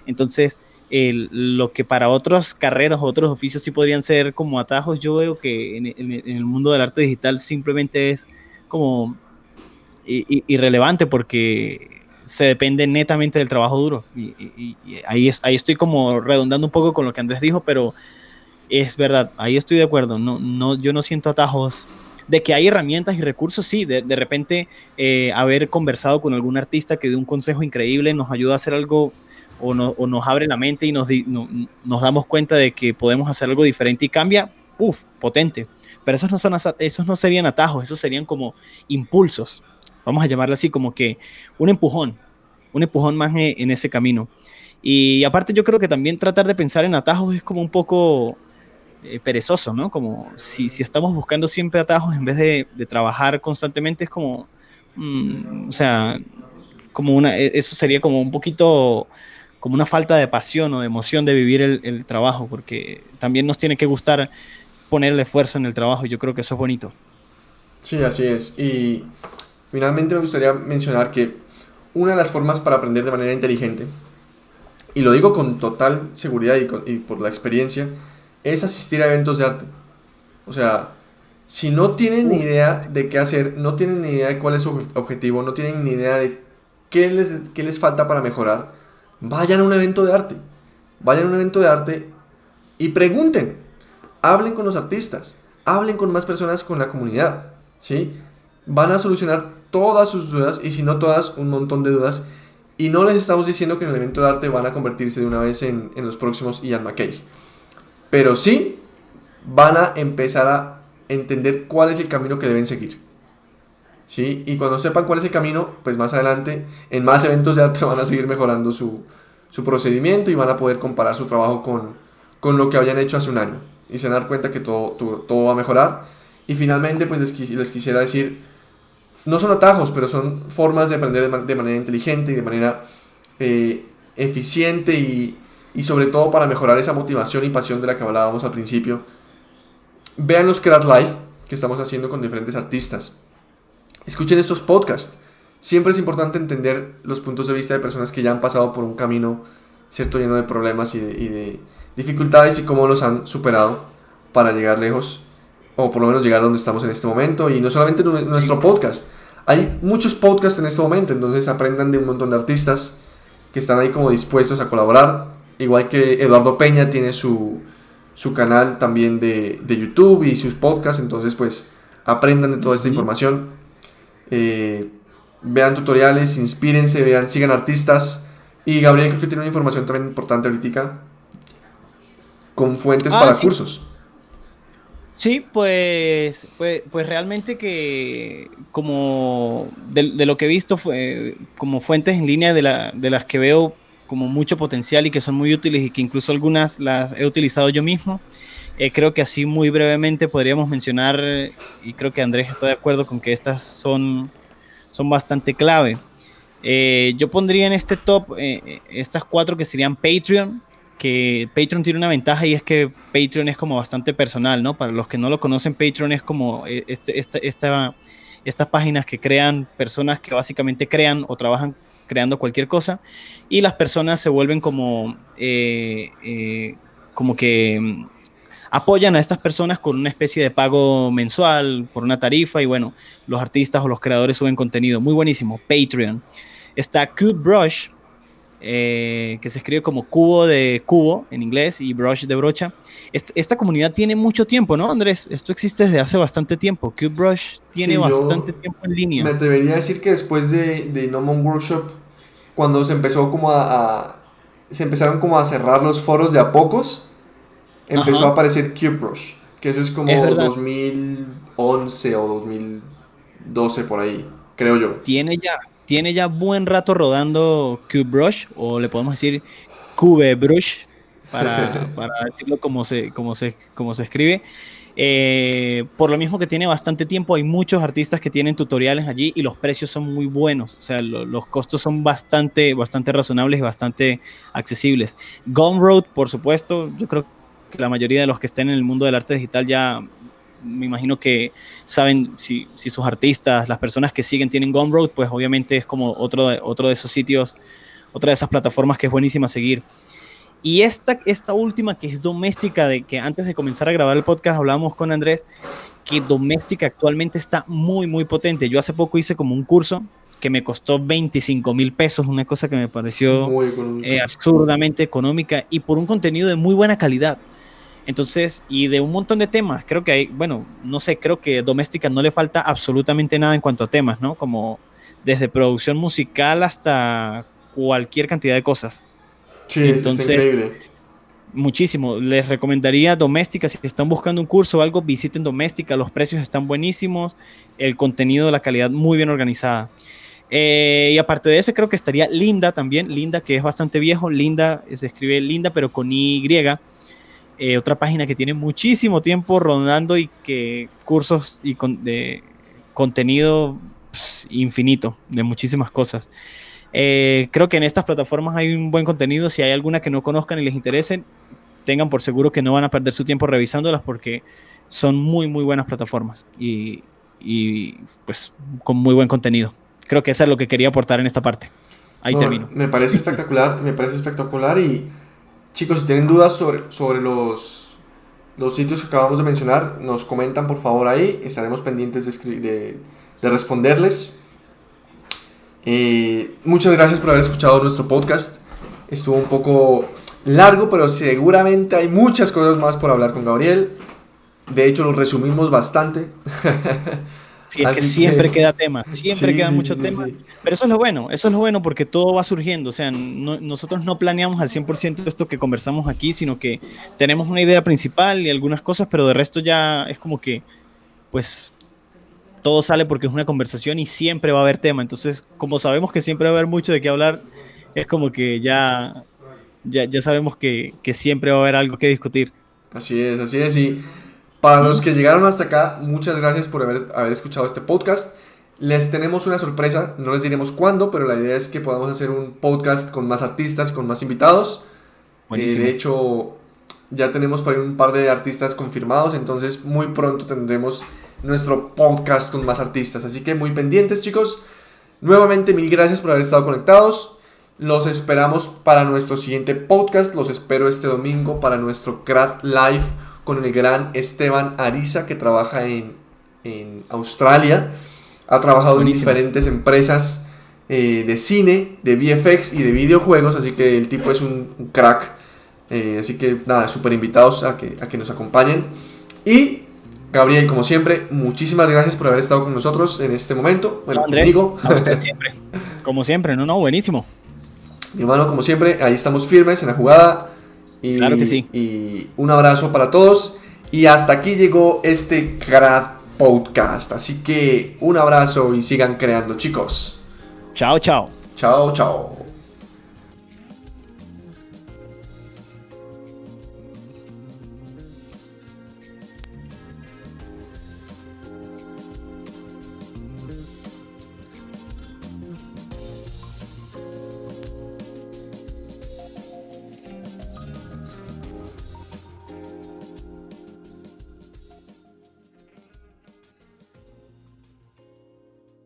Speaker 2: Entonces, lo que para otras carreras, otros oficios sí podrían ser como atajos, yo veo que en el mundo del arte digital simplemente es como irrelevante porque se depende netamente del trabajo duro. Y ahí estoy como redundando un poco con lo que Andrés dijo, pero es verdad, ahí estoy de acuerdo. Yo no siento atajos. De que hay herramientas y recursos, sí, de repente haber conversado con algún artista que dé un consejo increíble nos ayuda a hacer algo o nos abre la mente y nos damos cuenta de que podemos hacer algo diferente y cambia, potente. Pero esos no serían atajos, esos serían como impulsos, vamos a llamarlo así, como que un empujón más en ese camino. Y aparte yo creo que también tratar de pensar en atajos es como un poco perezoso, ¿no? Como si estamos buscando siempre atajos en vez de trabajar constantemente, es como, o sea, eso sería como un poquito como una falta de pasión o de emoción de vivir el trabajo, porque también nos tiene que gustar poner el esfuerzo en el trabajo y yo creo que eso es bonito.
Speaker 1: Sí, así es. Y finalmente me gustaría mencionar que una de las formas para aprender de manera inteligente, y lo digo con total seguridad y por la experiencia, es asistir a eventos de arte. O sea, si no tienen ni
Speaker 2: Uf,
Speaker 1: idea de qué hacer, no tienen ni idea de cuál es su objetivo, no tienen ni idea de qué les falta para mejorar, vayan a un evento de arte. Vayan a un evento de arte y pregunten. Hablen con los artistas. Hablen con más personas con la comunidad. ¿Sí? Van a solucionar todas sus dudas y si no todas, un montón de dudas. Y no les estamos diciendo que en el evento de arte van a convertirse de una vez en los próximos Ian McKay. Pero sí van a empezar a entender cuál es el camino que deben seguir. ¿Sí? Y cuando sepan cuál es el camino, pues más adelante en más eventos de arte van a seguir mejorando su procedimiento y van a poder comparar su trabajo con lo que habían hecho hace un año. Y se van a dar cuenta que todo va a mejorar. Y finalmente, pues les quisiera decir, no son atajos, pero son formas de aprender de manera inteligente y de manera eficiente y sobre todo para mejorar esa motivación y pasión de la que hablábamos al principio. Vean los Create Live que estamos haciendo con diferentes artistas. Escuchen estos podcasts. Siempre es importante entender los puntos de vista de personas que ya han pasado por un camino, cierto, lleno de problemas y de dificultades y cómo los han superado para llegar lejos o por lo menos llegar a donde estamos en este momento. Y no solamente en nuestro podcast. Hay muchos podcasts en este momento, entonces aprendan de un montón de artistas que están ahí como dispuestos a colaborar. Igual que Eduardo Peña tiene su canal también de YouTube y sus podcasts, entonces pues aprendan de toda esta información. Vean tutoriales, inspírense, sigan artistas. Y Gabriel creo que tiene una información también importante ahorita con fuentes para
Speaker 2: Sí.
Speaker 1: cursos.
Speaker 2: Sí, pues realmente que como de lo que he visto fue como fuentes en línea de las que veo como mucho potencial y que son muy útiles y que incluso algunas las he utilizado yo mismo. Creo que así muy brevemente podríamos mencionar, y creo que Andrés está de acuerdo con que estas son bastante clave. Yo pondría en este top estas cuatro que serían Patreon, que Patreon tiene una ventaja y es que Patreon es como bastante personal, ¿no? Para los que no lo conocen, Patreon es como estas páginas que crean personas que básicamente crean o trabajan creando cualquier cosa y las personas se vuelven como que apoyan a estas personas con una especie de pago mensual por una tarifa y bueno, los artistas o los creadores suben contenido. Muy buenísimo, Patreon. Está CubeBrush, que se escribe como cubo de cubo en inglés y brush de brocha. Esta comunidad tiene mucho tiempo, ¿no, Andrés? Esto existe desde hace bastante tiempo. CubeBrush tiene
Speaker 1: Sí,
Speaker 2: bastante
Speaker 1: yo
Speaker 2: tiempo en
Speaker 1: me
Speaker 2: línea.
Speaker 1: atrevería a decir que después de No More Workshop, cuando se empezó como se empezaron como a cerrar los foros de a pocos, empezó a
Speaker 2: Ajá,
Speaker 1: aparecer CubeBrush, que eso es
Speaker 2: es
Speaker 1: como
Speaker 2: verdad.
Speaker 1: 2011 o 2012 por ahí, creo yo.
Speaker 2: Tiene ya, tiene ya buen rato rodando CubeBrush, o le podemos decir CubeBrush, para decirlo como se escribe. Por lo mismo que tiene bastante tiempo, hay muchos artistas que tienen tutoriales allí y los precios son muy buenos. O sea, los costos son bastante razonables y bastante accesibles. Gumroad, por supuesto, yo creo que la mayoría de los que estén en el mundo del arte digital ya me imagino que saben si sus artistas, las personas que siguen tienen Gumroad, pues obviamente es como otro de esos sitios, otra de esas plataformas que es buenísima seguir. Y esta última, que es doméstica, de que antes de comenzar a grabar el podcast hablábamos con Andrés, que doméstica actualmente está muy, muy potente. Yo hace poco hice como un curso que me costó 25,000 pesos, una cosa que me pareció absurdamente económica y por un contenido de muy buena calidad. Entonces, y de un montón de temas, creo que hay, bueno, no sé, creo que doméstica no le falta absolutamente nada en cuanto a temas, ¿no? Como desde producción musical hasta cualquier cantidad de cosas.
Speaker 1: Sí, está increíble.
Speaker 2: Muchísimo. Les recomendaría Doméstica. Si están buscando un curso o algo, visiten Doméstica. Los precios están buenísimos. El contenido, la calidad muy bien organizada. Y aparte de eso, creo que estaría Linda también. Linda, que es bastante viejo. Linda, se escribe Linda, pero con Y. Otra página que tiene muchísimo tiempo rondando y que cursos y de contenido infinito de muchísimas cosas. Creo que en estas plataformas hay un buen contenido. Si hay alguna que no conozcan y les interese, tengan por seguro que no van a perder su tiempo revisándolas porque son muy, muy buenas plataformas y pues con muy buen contenido. Creo que eso es lo que quería aportar en esta parte. Ahí termino.
Speaker 1: Me parece espectacular y chicos, si tienen dudas sobre los sitios que acabamos de mencionar, nos comentan por favor ahí, estaremos pendientes de responderles. Muchas gracias por haber escuchado nuestro podcast. Estuvo un poco largo, pero seguramente hay muchas cosas más por hablar con Gabriel. De hecho, lo resumimos bastante.
Speaker 2: Sí, es que siempre queda tema, queda mucho tema. Pero eso es lo bueno porque todo va surgiendo. O sea, nosotros no planeamos al 100% esto que conversamos aquí, sino que tenemos una idea principal y algunas cosas, pero de resto ya es como que, pues, todo sale porque es una conversación y siempre va a haber tema. Entonces, como sabemos que siempre va a haber mucho de qué hablar, es como que ya sabemos que siempre va a haber algo que discutir.
Speaker 1: Así es. Y para los que llegaron hasta acá, muchas gracias por haber escuchado este podcast. Les tenemos una sorpresa, no les diremos cuándo, pero la idea es que podamos hacer un podcast con más artistas, con más invitados. De hecho, ya tenemos por ahí un par de artistas confirmados, entonces muy pronto tendremos nuestro podcast con más artistas. Así que muy pendientes, chicos. Nuevamente, mil gracias por haber estado conectados. Los esperamos para nuestro siguiente podcast. Los espero este domingo para nuestro Craft Live con el gran Esteban Ariza, que trabaja en Australia. Ha trabajado en diferentes empresas de cine, de VFX y de videojuegos, así que el tipo es un crack. Así que nada, súper invitados a que nos acompañen. Y Gabriel, como siempre, muchísimas gracias por haber estado con nosotros en este momento. Bueno,
Speaker 2: Andrés,
Speaker 1: conmigo.
Speaker 2: A usted siempre. Como siempre, buenísimo.
Speaker 1: Mi hermano, como siempre, ahí estamos firmes en la jugada. Y,
Speaker 2: claro que sí.
Speaker 1: Y un abrazo para todos. Y hasta aquí llegó este Craft Podcast. Así que un abrazo y sigan creando, chicos.
Speaker 2: Chao, chao.
Speaker 1: Chao, chao.